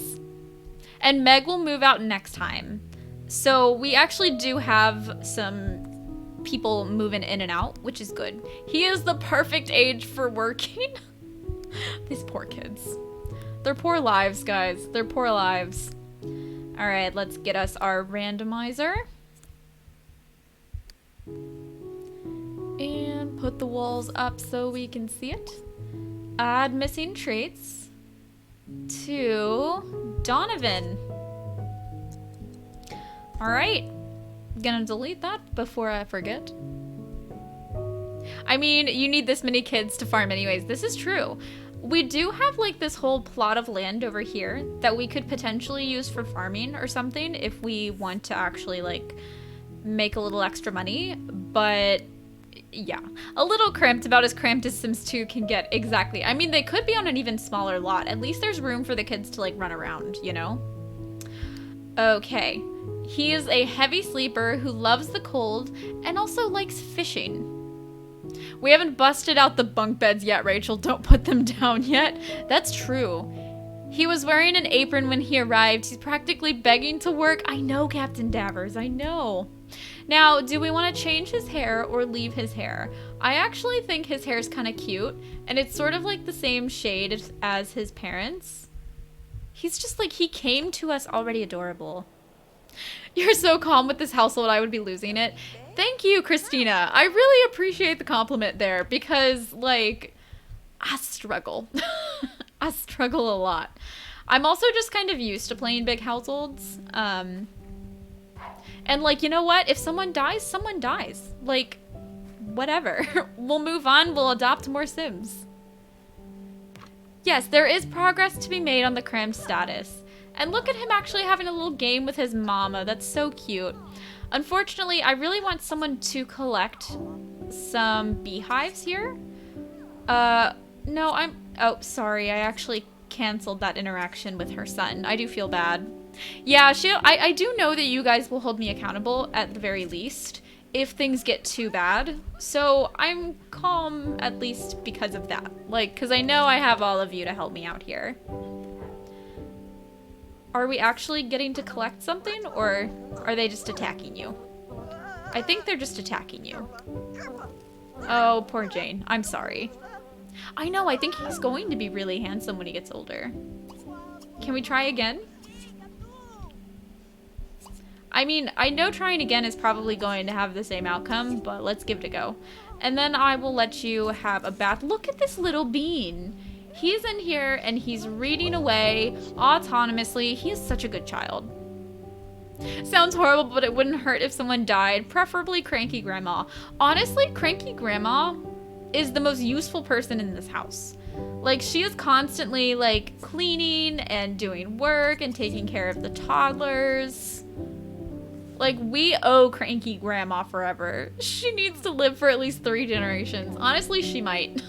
And Meg will move out next time. So we actually do have some people moving in and out, which is good. He is the perfect age for working. These poor kids. Their poor lives, guys. Their poor lives. All right, let's get us our randomizer. And put the walls up so we can see it. Add missing traits to Donovan. All right. Gonna delete that before I forget. I mean, you need this many kids to farm anyways. This is true. We do have like this whole plot of land over here that we could potentially use for farming or something if we want to actually like make a little extra money. But yeah, a little cramped, about as cramped as Sims 2 can get. Exactly. I mean, they could be on an even smaller lot. At least there's room for the kids to like run around, you know? Okay. He is a heavy sleeper who loves the cold and also likes fishing. We haven't busted out the bunk beds yet, Rachel. Don't put them down yet. That's true. He was wearing an apron when he arrived. He's practically begging to work. I know, Captain Davers. I know. Now, do we want to change his hair or leave his hair? I actually think his hair is kind of cute, and it's sort of like the same shade as his parents. He's just like, he came to us already adorable. You're so calm with this household, I would be losing it. Thank you, Christina. I really appreciate the compliment there because, like, I struggle. I struggle a lot. I'm also just kind of used to playing big households. And, like, you know what? If someone dies, someone dies. Like, whatever. We'll move on. We'll adopt more Sims. Yes, there is progress to be made on the crammed status. And look at him actually having a little game with his mama. That's so cute. Unfortunately, I really want someone to collect some beehives here. No, oh, sorry. I actually canceled that interaction with her son. I do feel bad. Yeah, I do know that you guys will hold me accountable at the very least if things get too bad. So I'm calm at least because of that. Like, because I know I have all of you to help me out here. Are we actually getting to collect something, or are they just attacking you? I think they're just attacking you. Oh, poor Jane. I'm sorry. I know, I think he's going to be really handsome when he gets older. Can we try again? I mean, I know trying again is probably going to have the same outcome, but let's give it a go. And then I will let you have a bath. Look at this little bean. He's in here and he's reading away autonomously. He is such a good child. Sounds horrible, but it wouldn't hurt if someone died. Preferably Cranky Grandma. Honestly, Cranky Grandma is the most useful person in this house. Like, she is constantly, like, cleaning and doing work and taking care of the toddlers. Like, we owe Cranky Grandma forever. She needs to live for at least 3 generations. Honestly, she might.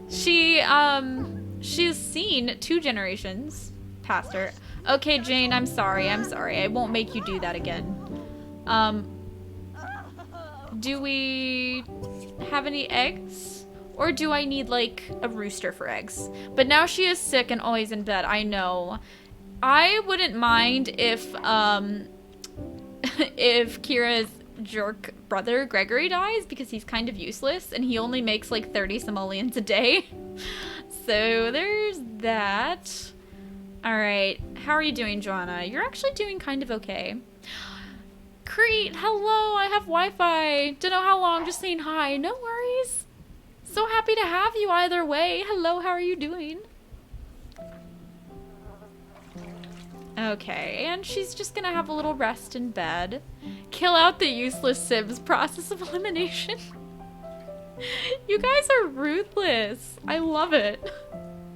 She's seen 2 generations past her. Okay, Jane, I'm sorry. I won't make you do that again. Do we have any eggs? Or do I need, like, a rooster for eggs? But now she is sick and always in bed. I know. I wouldn't mind if Kira's jerk brother, Gregory, dies because he's kind of useless and he only makes, like, 30 simoleons a day. So there's that. All right. How are you doing, Joanna? You're actually doing kind of okay. Crete, hello. I have Wi-Fi. Don't know how long. Just saying hi. No worries. So happy to have you either way. Hello, how are you doing? Okay, and she's just gonna have a little rest in bed. Kill out the useless Sims, process of elimination. You guys are ruthless. I love it.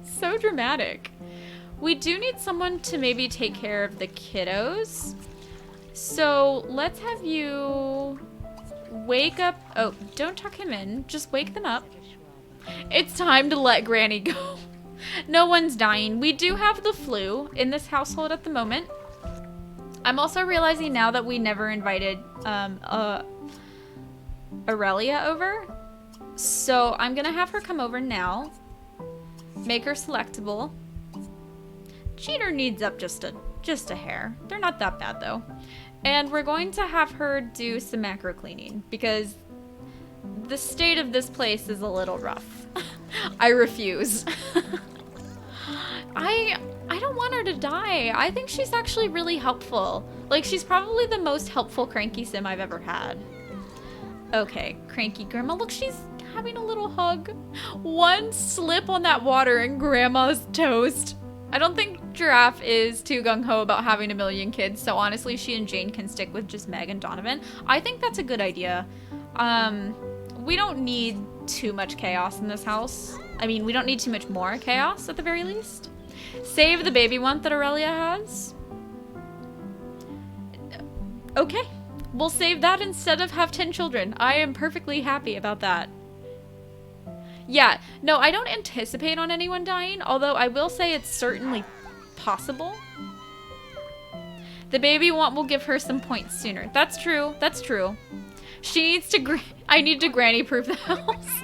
So dramatic. We do need someone to maybe take care of the kiddos. So let's have you wake up. Oh, don't tuck him in. Just wake them up. It's time to let Granny go. No one's dying. We do have the flu in this household at the moment. I'm also realizing now that we never invited Aurelia over. So I'm gonna have her come over now. Make her selectable. Cheater needs up just a hair. They're not that bad though. And we're going to have her do some macro cleaning because the state of this place is a little rough. I refuse. I don't want her to die. I think she's actually really helpful. Like, she's probably the most helpful cranky sim I've ever had. Okay, cranky grandma. Look, she's having a little hug. One slip on that water and grandma's toast. I don't think Giraffe is too gung-ho about having a million kids, so honestly, she and Jane can stick with just Meg and Donovan. I think that's a good idea. We don't need too much chaos in this house. I mean, we don't need too much more chaos, at the very least. Save the baby one that Aurelia has. Okay, we'll save that instead of have 10 children. I am perfectly happy about that. Yeah, no, I don't anticipate on anyone dying, although I will say it's certainly possible. The baby one will give her some points sooner. That's true, that's true. She needs to, I need to granny-proof the house.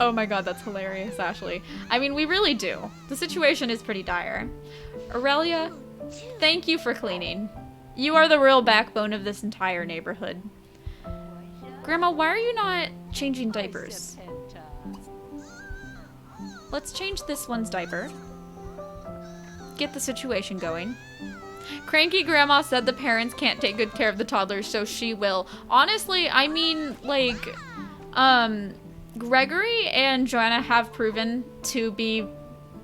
Oh my god, that's hilarious, Ashley. I mean, we really do. The situation is pretty dire. Aurelia, thank you for cleaning. You are the real backbone of this entire neighborhood. Grandma, why are you not changing diapers? Let's change this one's diaper. Get the situation going. Cranky grandma said the parents can't take good care of the toddlers, so she will. Honestly, I mean, like, Gregory and Joanna have proven to be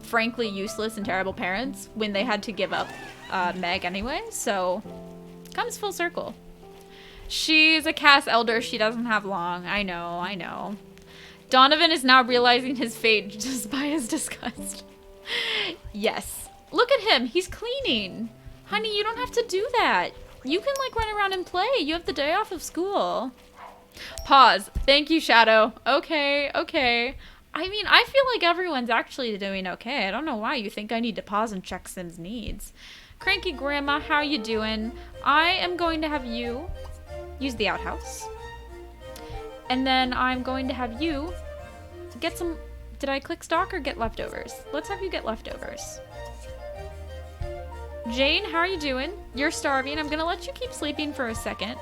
frankly useless and terrible parents when they had to give up Meg anyway, so comes full circle. She's a Cass elder. She doesn't have long. I know, I know. Donovan is now realizing his fate just by his disgust. Yes. Look at him. He's cleaning. Honey, you don't have to do that. You can, like, run around and play. You have the day off of school. Pause. Thank you, Shadow. Okay, okay. I mean, I feel like everyone's actually doing okay. I don't know why you think I need to pause and check Sim's needs. Cranky Grandma, how you doing? I am going to have you use the outhouse. And then I'm going to have you get some... Did I click stock or get leftovers? Let's have you get leftovers. Jane, how are you doing? You're starving. I'm going to let you keep sleeping for a second.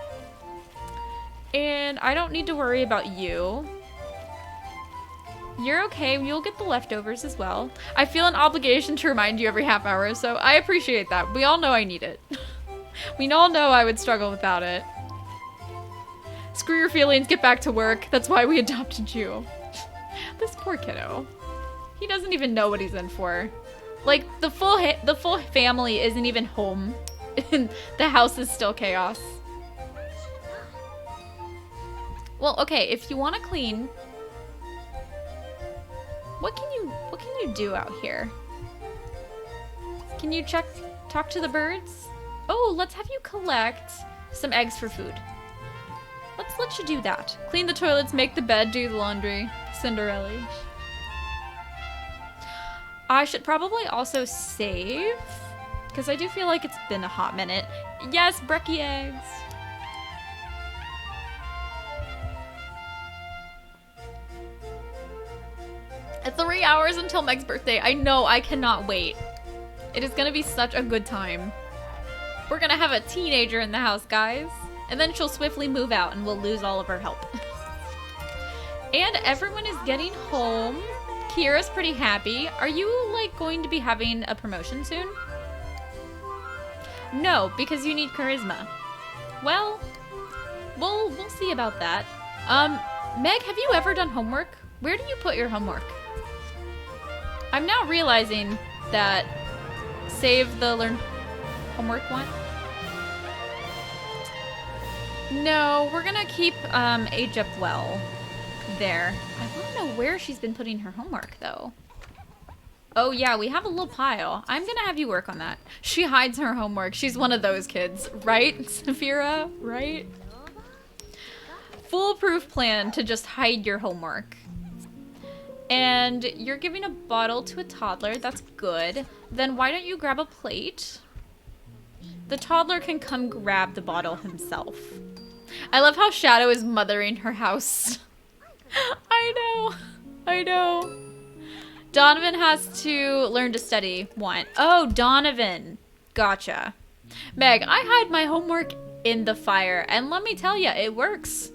And I don't need to worry about you. You're okay. You'll get the leftovers as well. I feel an obligation to remind you every half hour, so I appreciate that. We all know I need it. We all know I would struggle without it. Screw your feelings, get back to work. That's why we adopted you. This poor kiddo. He doesn't even know what he's in for. Like, the full family isn't even home. And the house is still chaos. Well, okay, if you want to clean, what can you do out here? Can you talk to the birds? Oh, let's have you collect some eggs for food. Let's let you do that. Clean the toilets, make the bed, do the laundry. Cinderella. I should probably also save, because I do feel like it's been a hot minute. Yes, brekkie eggs. It's 3 hours until Meg's birthday. I know, I cannot wait. It is gonna be such a good time. We're gonna have a teenager in the house, guys. And then she'll swiftly move out and we'll lose all of her help. And everyone is getting home. Kira's pretty happy. Are you, like, going to be having a promotion soon? No, because you need charisma. Well, we'll see about that. Meg, have you ever done homework? Where do you put your homework? I'm now realizing that save the learn homework one. No, we're gonna keep age up well there. I want to know where she's been putting her homework though. Oh yeah, we have a little pile. I'm gonna have you work on that. She hides her homework. She's one of those kids, right, Saphira? Right? Foolproof plan to just hide your homework. And you're giving a bottle to a toddler. That's good. Then why don't you grab a plate? The toddler can come grab the bottle himself. I love how Shadow is mothering her house. I know. Donovan has to learn to study. One. Oh, Donovan. Gotcha. Meg, I hide my homework in the fire. And let me tell you, it works.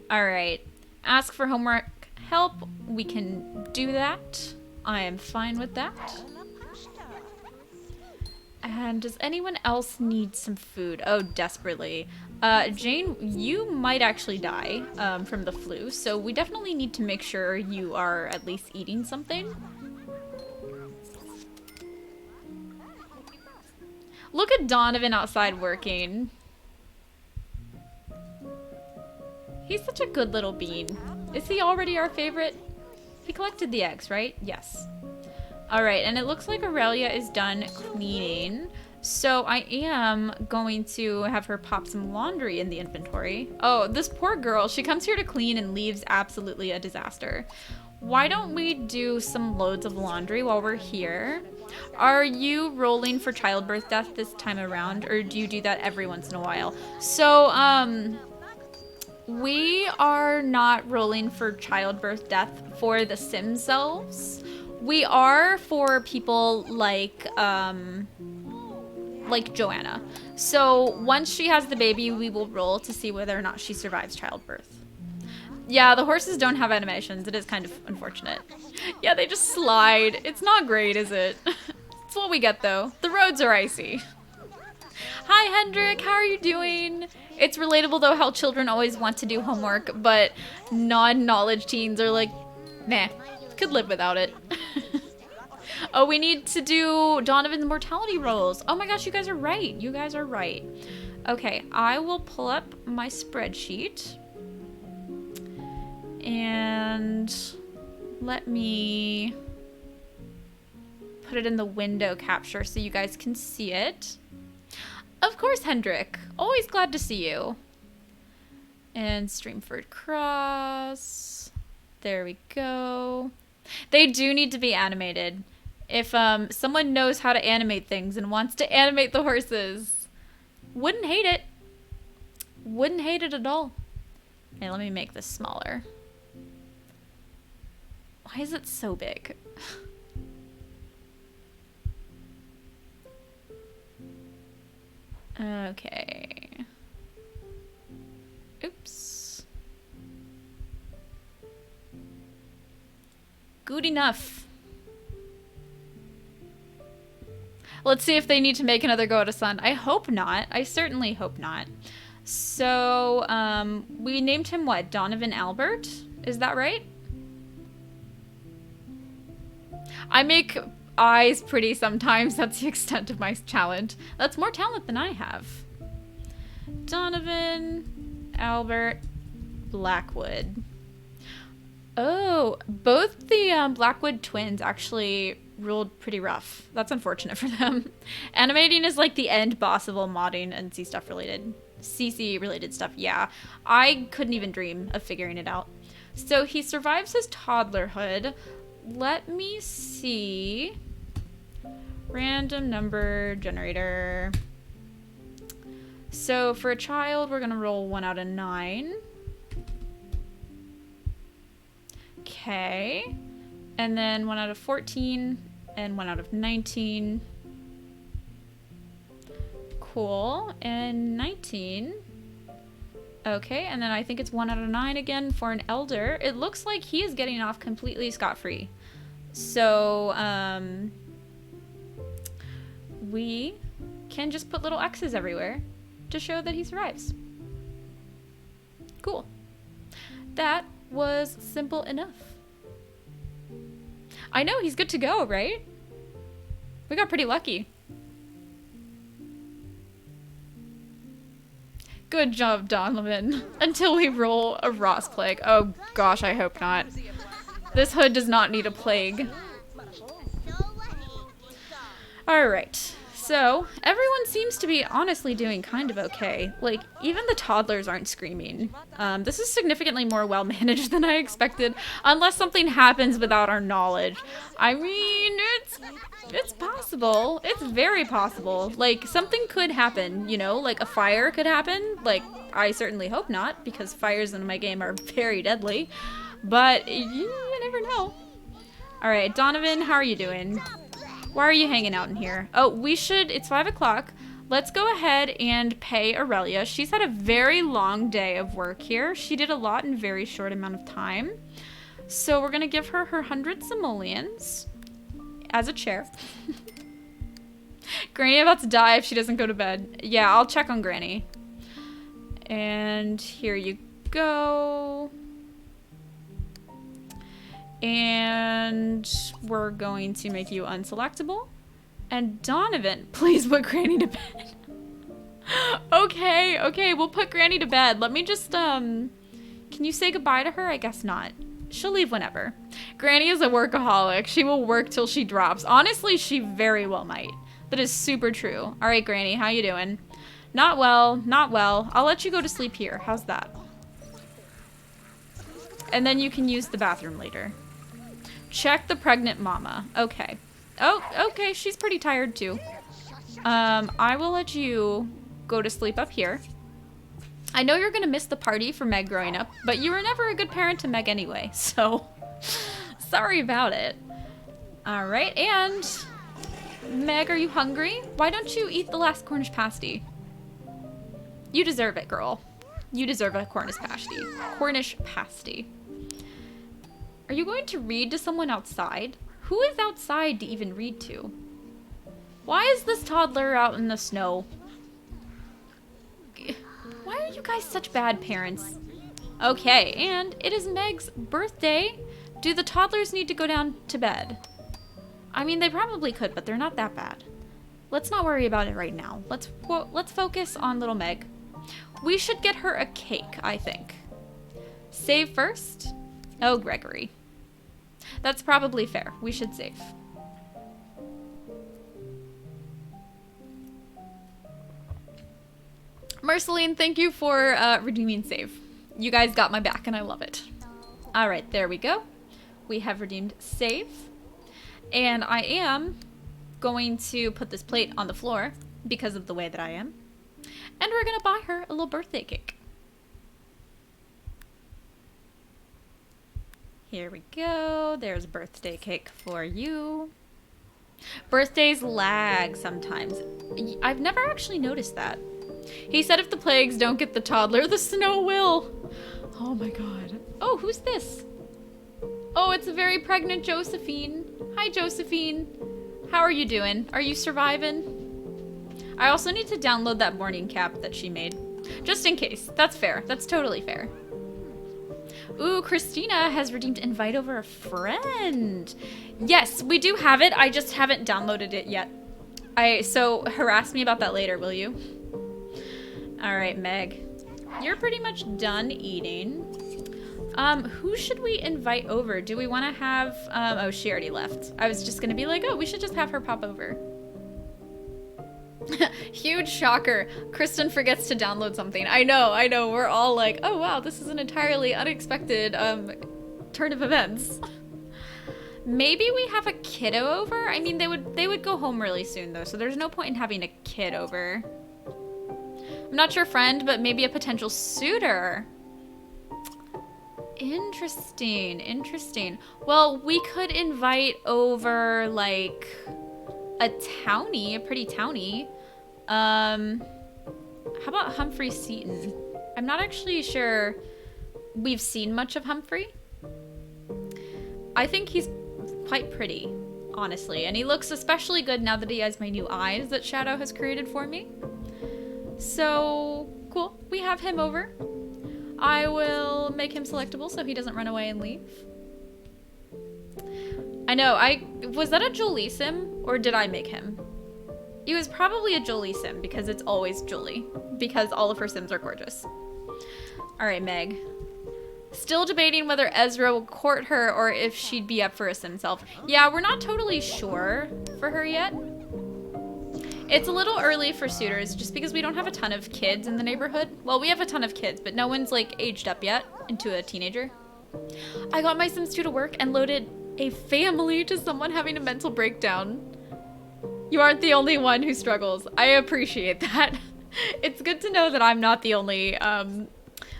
All right. Ask for homework help. We can do that. I am fine with that. And does anyone else need some food? Oh, desperately. Jane, you might actually die from the flu, so we definitely need to make sure you are at least eating something. Look at Donovan outside working. He's such a good little bean. Is he already our favorite? He collected the eggs, right? Yes. Alright, and it looks like Aurelia is done cleaning. So I am going to have her pop some laundry in the inventory. Oh, this poor girl. She comes here to clean and leaves absolutely a disaster. Why don't we do some loads of laundry while we're here? Are you rolling for childbirth death this time around, or do you do that every once in a while? So, we are not rolling for childbirth death for the sim selves. We are for people like Joanna. So once she has the baby, we will roll to see whether or not she survives childbirth. Yeah, the horses don't have animations. It is kind of unfortunate. Yeah, they just slide. It's not great, is it? It's what we get, though. The roads are icy. Hi, Hendrik. How are you doing? It's relatable, though, how children always want to do homework, but non-knowledge teens are like, nah, could live without it. Oh, we need to do Donovan's mortality rolls. Oh my gosh, you guys are right. You guys are right. Okay, I will pull up my spreadsheet. And let me put it in the window capture so you guys can see it. Of course, Hendrik. Always glad to see you. And Streamford Cross. There we go. They do need to be animated. If someone knows how to animate things and wants to animate the horses, wouldn't hate it. Wouldn't hate it at all. Okay, let me make this smaller. Why is it so big? Okay. Oops. Good enough. Let's see if they need to make another go at a son. I hope not. I certainly hope not. So, we named him what? Donovan Albert? Is that right? I make eyes pretty sometimes. That's the extent of my talent. That's more talent than I have. Donovan Albert Blackwood. Oh, both the Blackwood twins actually ruled pretty rough. That's unfortunate for them. Animating is like the end boss of all modding and CC related stuff. Yeah, I couldn't even dream of figuring it out. So he survives his toddlerhood. Let me see. Random number generator. So for a child, we're gonna roll 1 out of 9. Okay. And then 1 out of 14 and 1 out of 19. Cool. And 19. Okay, and then I think it's 1 out of 9 again for an elder. It looks like he is getting off completely scot-free. So, we can just put little X's everywhere to show that he survives. Cool. That was simple enough. I know, he's good to go, right? We got pretty lucky. Good job, Donovan. Until we roll a Ross plague. Oh gosh, I hope not. This hood does not need a plague. Alright, so everyone seems to be honestly doing kind of okay. Like, even the toddlers aren't screaming. This is significantly more well managed than I expected, unless something happens without our knowledge. I mean, it's possible. It's very possible. Like, something could happen, you know? Like, a fire could happen. Like, I certainly hope not, because fires in my game are very deadly. But you never know. Alright, Donovan, how are you doing? Why are you hanging out in here? Oh, we should, it's 5 o'clock. Let's go ahead and pay Aurelia. She's had a very long day of work here. She did a lot in a very short amount of time. So we're gonna give her her 100 simoleons as a chair. Granny about to die if she doesn't go to bed. Yeah, I'll check on Granny. And here you go. And we're going to make you unselectable. And Donovan, please put Granny to bed. Okay, we'll put Granny to bed. Let me just, can you say goodbye to her? I guess not. She'll leave whenever. Granny is a workaholic. She will work till she drops. Honestly, she very well might. That is super true. All right, Granny, how you doing? Not well, not well. I'll let you go to sleep here. How's that? And then you can use the bathroom later. Check the pregnant mama. Okay. Oh, okay. She's pretty tired too. I will let you go to sleep up here. I know you're gonna miss the party for Meg growing up, but you were never a good parent to Meg anyway, so sorry about it. All right, and Meg, are you hungry? Why don't you eat the last Cornish pasty? You deserve it, girl. You deserve a Cornish pasty. Cornish pasty. Are you going to read to someone outside? Who is outside to even read to? Why is this toddler out in the snow? Why are you guys such bad parents? Okay, and it is Meg's birthday. Do the toddlers need to go down to bed? I mean, they probably could, but they're not that bad. Let's not worry about it right now. Let's focus on little Meg. We should get her a cake, I think. Save first? Oh, Gregory. That's probably fair. We should save. Marceline, thank you for redeeming save. You guys got my back and I love it. All right, there we go. We have redeemed save. And I am going to put this plate on the floor because of the way that I am. And we're gonna buy her a little birthday cake. Here we go. There's a birthday cake for you. Birthdays lag sometimes. I've never actually noticed that. He said if the plagues don't get the toddler, the snow will. Oh my god. Oh, who's this? Oh, it's a very pregnant Josephine. Hi, Josephine. How are you doing? Are you surviving? I also need to download that morning cap that she made. Just in case. That's fair. That's totally fair. Ooh, Christina has redeemed invite over a friend. Yes, we do have it. I just haven't downloaded it yet. So harass me about that later, will you? All right, Meg. You're pretty much done eating. Who should we invite over? Do we want to have, oh, she already left. I was just gonna be like, oh, we should just have her pop over. Huge shocker. Kristen forgets to download something. I know. We're all like, oh wow, this is an entirely unexpected turn of events. Maybe we have a kiddo over? I mean, they would go home really soon though, so there's no point in having a kid over. I'm not your friend, but maybe a potential suitor. Interesting. Well, we could invite over like a pretty townie. How about Humphrey Seton? I'm not actually sure we've seen much of Humphrey. I think he's quite pretty, honestly. And he looks especially good now that he has my new eyes that Shadow has created for me. So, cool. We have him over. I will make him selectable so he doesn't run away and leave. I know, was that a Jolie sim, or did I make him? He was probably a Jolie sim, because it's always Jolie, because all of her sims are gorgeous. Alright, Meg. Still debating whether Ezra will court her or if she'd be up for a sim self. Yeah, we're not totally sure for her yet. It's a little early for suitors just because we don't have a ton of kids in the neighborhood. Well, we have a ton of kids, but no one's like aged up yet into a teenager. I got my Sims 2 to work and loaded a family to someone having a mental breakdown. You aren't the only one who struggles. I appreciate that. It's good to know that I'm not the only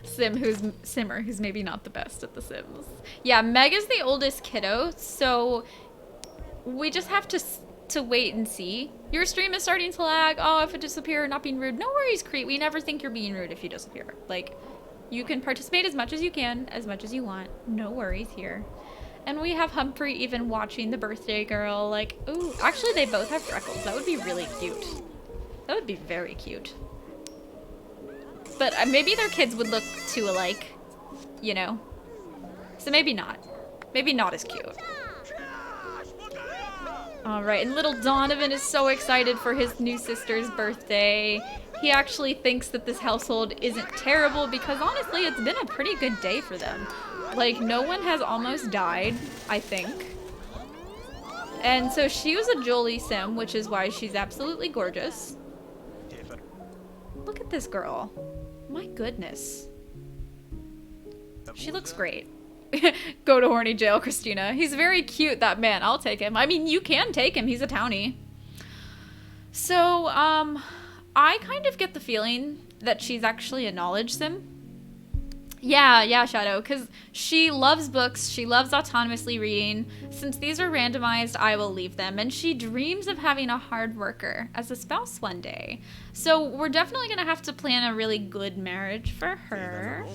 simmer who's maybe not the best at the Sims. Yeah, Meg is the oldest kiddo, so we just have to wait and see. Your stream is starting to lag. Oh, if it disappear, not being rude. No worries, Crete. We never think you're being rude if you disappear. Like, you can participate as much as you can, as much as you want. No worries here. And we have Humphrey even watching the birthday girl. Like, ooh, actually they both have freckles. That would be really cute. That would be very cute. But maybe their kids would look too alike, you know? So maybe not. Maybe not as cute. Alright, and little Donovan is so excited for his new sister's birthday. He actually thinks that this household isn't terrible because honestly, it's been a pretty good day for them. Like, no one has almost died, I think. And so she was a Jolie sim, which is why she's absolutely gorgeous. Look at this girl. My goodness. She looks great. Go to horny jail, Christina. He's very cute, that man. I'll take him. I mean, you can take him. He's a townie. So, I kind of get the feeling that she's actually a knowledge sim. Yeah, Shadow, because she loves books. She loves autonomously reading. Since these are randomized, I will leave them. And she dreams of having a hard worker as a spouse one day. So we're definitely going to have to plan a really good marriage for her.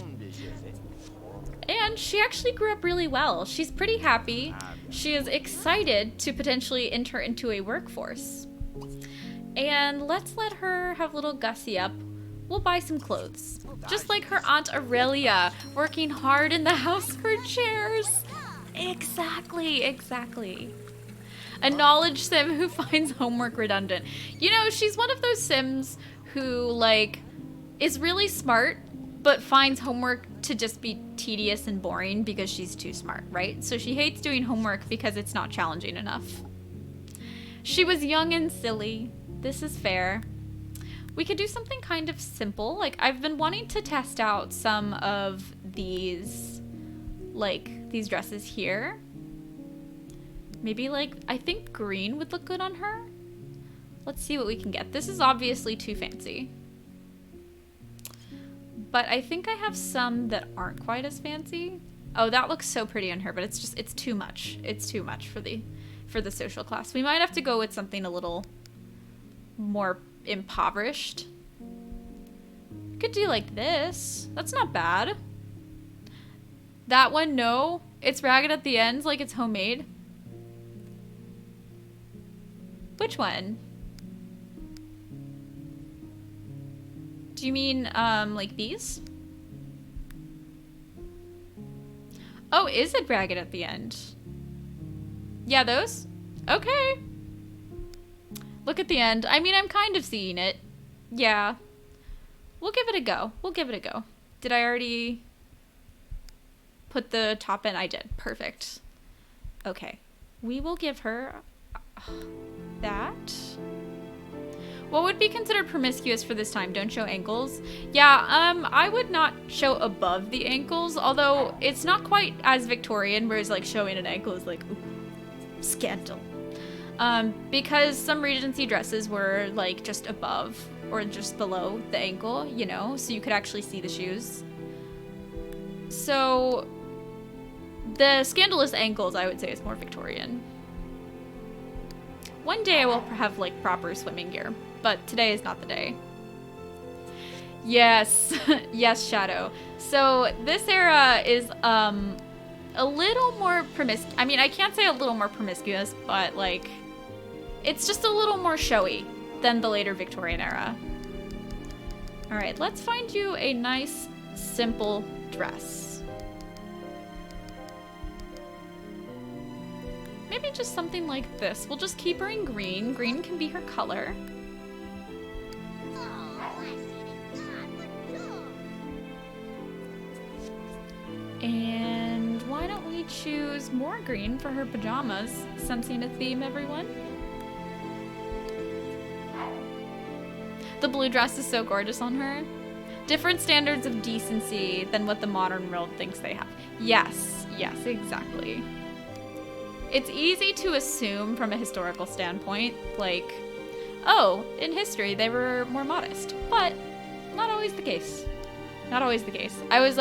And she actually grew up really well. She's pretty happy. She is excited to potentially enter into a workforce. And let's let her have a little gussy up. We'll buy some clothes. Just like her Aunt Aurelia, working hard in the house for chairs. Exactly. A knowledge sim who finds homework redundant. You know, she's one of those sims who, like, is really smart, but finds homework to just be tedious and boring because she's too smart, right? So she hates doing homework because it's not challenging enough. She was young and silly. This is fair. We could do something kind of simple. Like, I've been wanting to test out some of these, like, these dresses here. Maybe, like, I think green would look good on her. Let's see what we can get. This is obviously too fancy. But I think I have some that aren't quite as fancy. Oh, that looks so pretty on her, but it's too much. It's too much for the social class. We might have to go with something a little more impoverished. Could do like this. That's not bad. That one, no. It's ragged at the ends like it's homemade. Which one? Do you mean, like these? Oh, is it ragged at the end? Yeah, those? Okay. Look at the end. I mean, I'm kind of seeing it. Yeah. We'll give it a go. Did I already put the top in? I did. Perfect. Okay. We will give her that. What would be considered promiscuous for this time? Don't show ankles. Yeah, I would not show above the ankles, although it's not quite as Victorian, whereas like showing an ankle is like, ooh, scandal. Because some Regency dresses were like just above or just below the ankle, you know, so you could actually see the shoes. So the scandalous ankles, I would say, is more Victorian. One day I will have like proper swimming gear, but today is not the day. Yes, yes, Shadow. So this era is a little more promiscuous. I mean, I can't say a little more promiscuous, but like, it's just a little more showy than the later Victorian era. All right, let's find you a nice, simple dress. Maybe just something like this. We'll just keep her in green. Green can be her color. And why don't we choose more green for her pajamas? Sensing a theme, everyone? The blue dress is so gorgeous on her. Different standards of decency than what the modern world thinks they have. Yes, yes, exactly. It's easy to assume from a historical standpoint, like, oh, in history they were more modest, but not always the case. Not always the case. I was,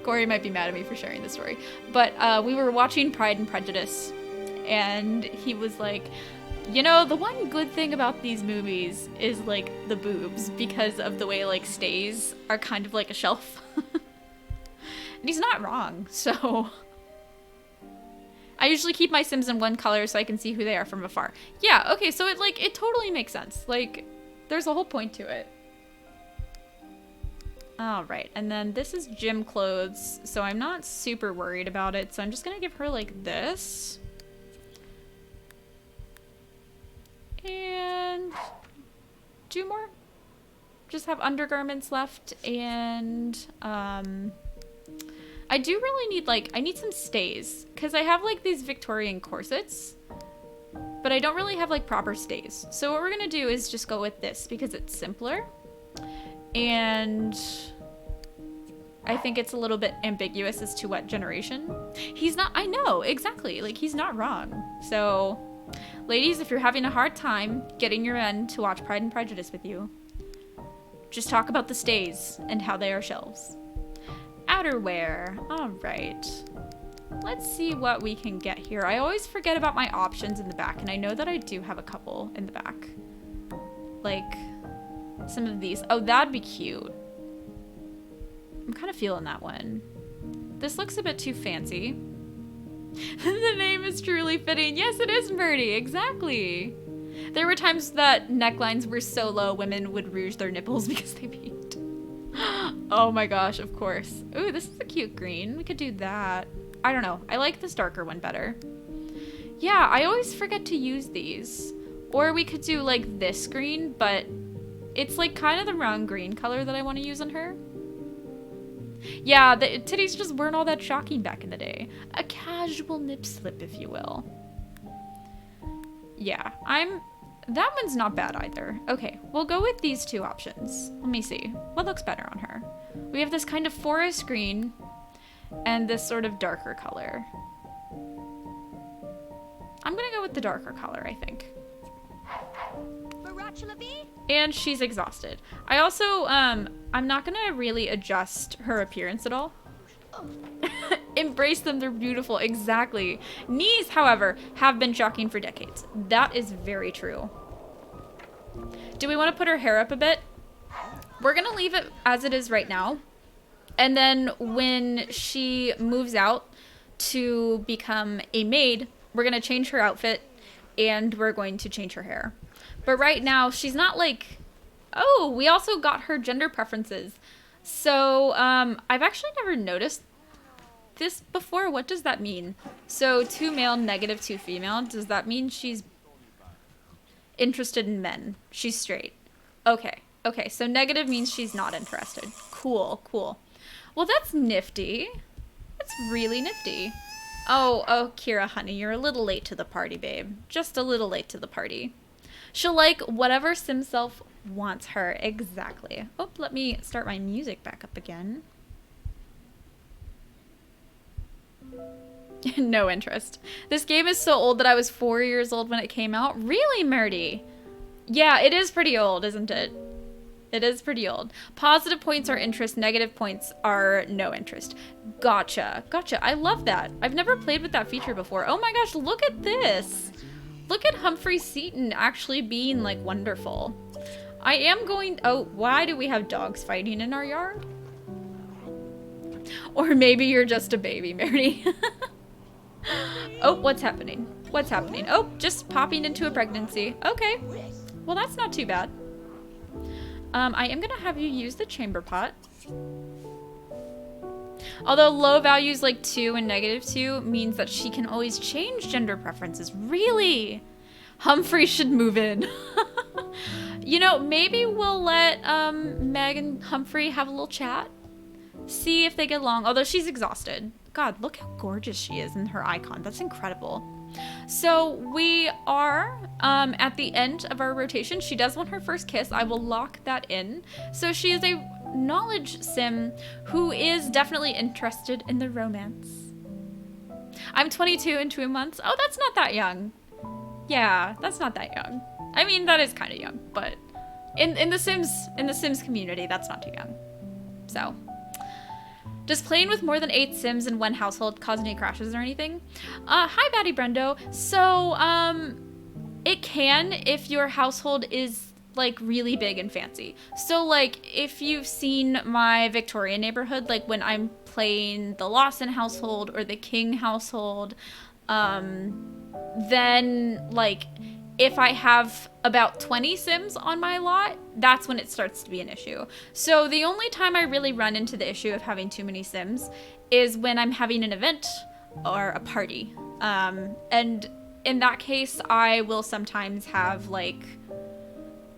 Corey might be mad at me for sharing this story, but we were watching Pride and Prejudice, and he was like, you know, the one good thing about these movies is, like, the boobs, because of the way, like, stays are kind of like a shelf. And he's not wrong, so... I usually keep my Sims in one color so I can see who they are from afar. Yeah, okay, so it, like, it totally makes sense. Like, there's a whole point to it. Alright, and then this is gym clothes, so I'm not super worried about it, so I'm just gonna give her, like, this. And 2 more. Just have undergarments left, and I do really need, like, I need some stays, because I have, like, these Victorian corsets, but I don't really have, like, proper stays. So what we're gonna do is just go with this, because it's simpler, and I think it's a little bit ambiguous as to what generation. He's not, I know, exactly, like, he's not wrong. So... ladies, if you're having a hard time getting your men to watch Pride and Prejudice with you, just talk about the stays and how they are shelves. Outerwear. Alright. Let's see what we can get here. I always forget about my options in the back, and I know that I do have a couple in the back. Like, some of these. Oh, that'd be cute. I'm kind of feeling that one. This looks a bit too fancy. The name is truly fitting. Yes, it is, Birdie. Exactly. There were times that necklines were so low, women would rouge their nipples because they peaked. Oh my gosh, of course. Ooh, this is a cute green. We could do that. I don't know. I like this darker one better. Yeah, I always forget to use these. Or we could do like this green, but it's like kind of the wrong green color that I want to use on her. Yeah, the titties just weren't all that shocking back in the day. A casual nip slip, if you will. Yeah, that one's not bad either. Okay, we'll go with these 2 options. Let me see. What looks better on her? We have this kind of forest green and this sort of darker color. I'm gonna go with the darker color, I think. And she's exhausted. I also, I'm not gonna really adjust her appearance at all. Embrace them, they're beautiful, exactly. Knees, however, have been shocking for decades. That is very true. Do we want to put her hair up a bit? We're gonna leave it as it is right now. And then when she moves out to become a maid, we're gonna change her outfit and we're going to change her hair. But right now, she's not like... Oh, we also got her gender preferences. So, I've actually never noticed this before. What does that mean? So, 2 male, -2 female. Does that mean she's interested in men? She's straight. Okay. Okay, so negative means she's not interested. Cool, cool. Well, that's nifty. That's really nifty. Oh, Kira, honey, you're a little late to the party, babe. Just a little late to the party. She'll like whatever sim self wants her. Exactly. Oh, let me start my music back up again. No interest. This game is so old that I was 4 years old when it came out. Really, Murdy? Yeah, it is pretty old, isn't it? It is pretty old. Positive points are interest, negative points are no interest. Gotcha. Gotcha. I love that. I've never played with that feature before. Oh my gosh, look at this. Look at Humphrey Seton actually being, like, wonderful. I am going... Oh, why do we have dogs fighting in our yard? Or maybe you're just a baby, Mary. Oh, what's happening? What's happening? Oh, just popping into a pregnancy. Okay. Well, that's not too bad. I am gonna have you use the chamber pot. Although low values like 2 and -2 means that she can always change gender preferences. Really? Humphrey should move in. You know, maybe we'll let Meg and Humphrey have a little chat. See if they get along. Although she's exhausted. God, look how gorgeous she is in her icon. That's incredible. So we are at the end of our rotation. She does want her first kiss. I will lock that in. So she is a knowledge sim who is definitely interested in the romance. I'm 22 in 2 months. Oh, that's not that young. Yeah, that's not that young. I mean, that is kind of young, but in the Sims community, that's not too young. So, does playing with more than 8 Sims in one household cause any crashes or anything? Hi, Batty Brendo. So, it can if your household is like really big and fancy. So like if you've seen my Victorian neighborhood, like when I'm playing the Lawson household or the King household, then like if I have about 20 Sims on my lot, that's when it starts to be an issue. So the only time I really run into the issue of having too many Sims is when I'm having an event or a party. And in that case, I will sometimes have like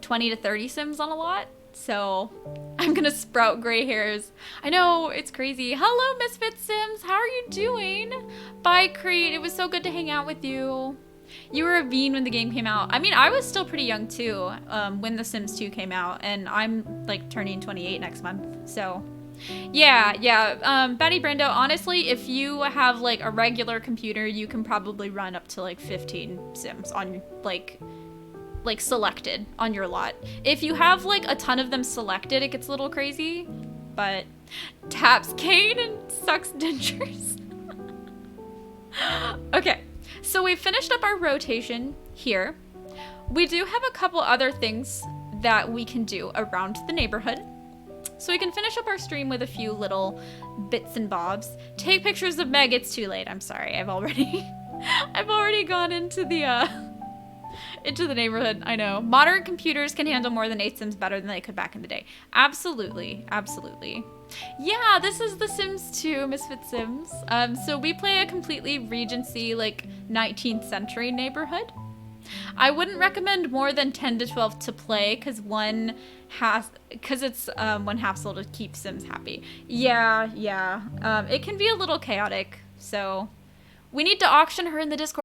20 to 30 Sims on a lot. So I'm gonna sprout gray hairs. I know, it's crazy. Hello, Misfit Sims. How are you doing? Bye, Creed. It was so good to hang out with you. You were a bean when the game came out. I mean, I was still pretty young too when The Sims 2 came out, and I'm like turning 28 next month. So yeah. Betty Brendo, honestly, if you have like a regular computer, you can probably run up to like 15 Sims on like selected on your lot. If you have like a ton of them selected, it gets a little crazy, but taps Kane and sucks dentures. Okay, so we've finished up our rotation here. We do have a couple other things that we can do around the neighborhood. So we can finish up our stream with a few little bits and bobs. Take pictures of Meg. It's too late. I'm sorry. I've already gone into the neighborhood. I know. Modern computers can handle more than 8 Sims better than they could back in the day. Absolutely. Absolutely. Yeah, this is The Sims 2, Misfit Sims. So we play a completely Regency, like 19th century neighborhood. I wouldn't recommend more than 10 to 12 to play because it's one household to keep Sims happy. Yeah. It can be a little chaotic. So we need to auction her in the Discord.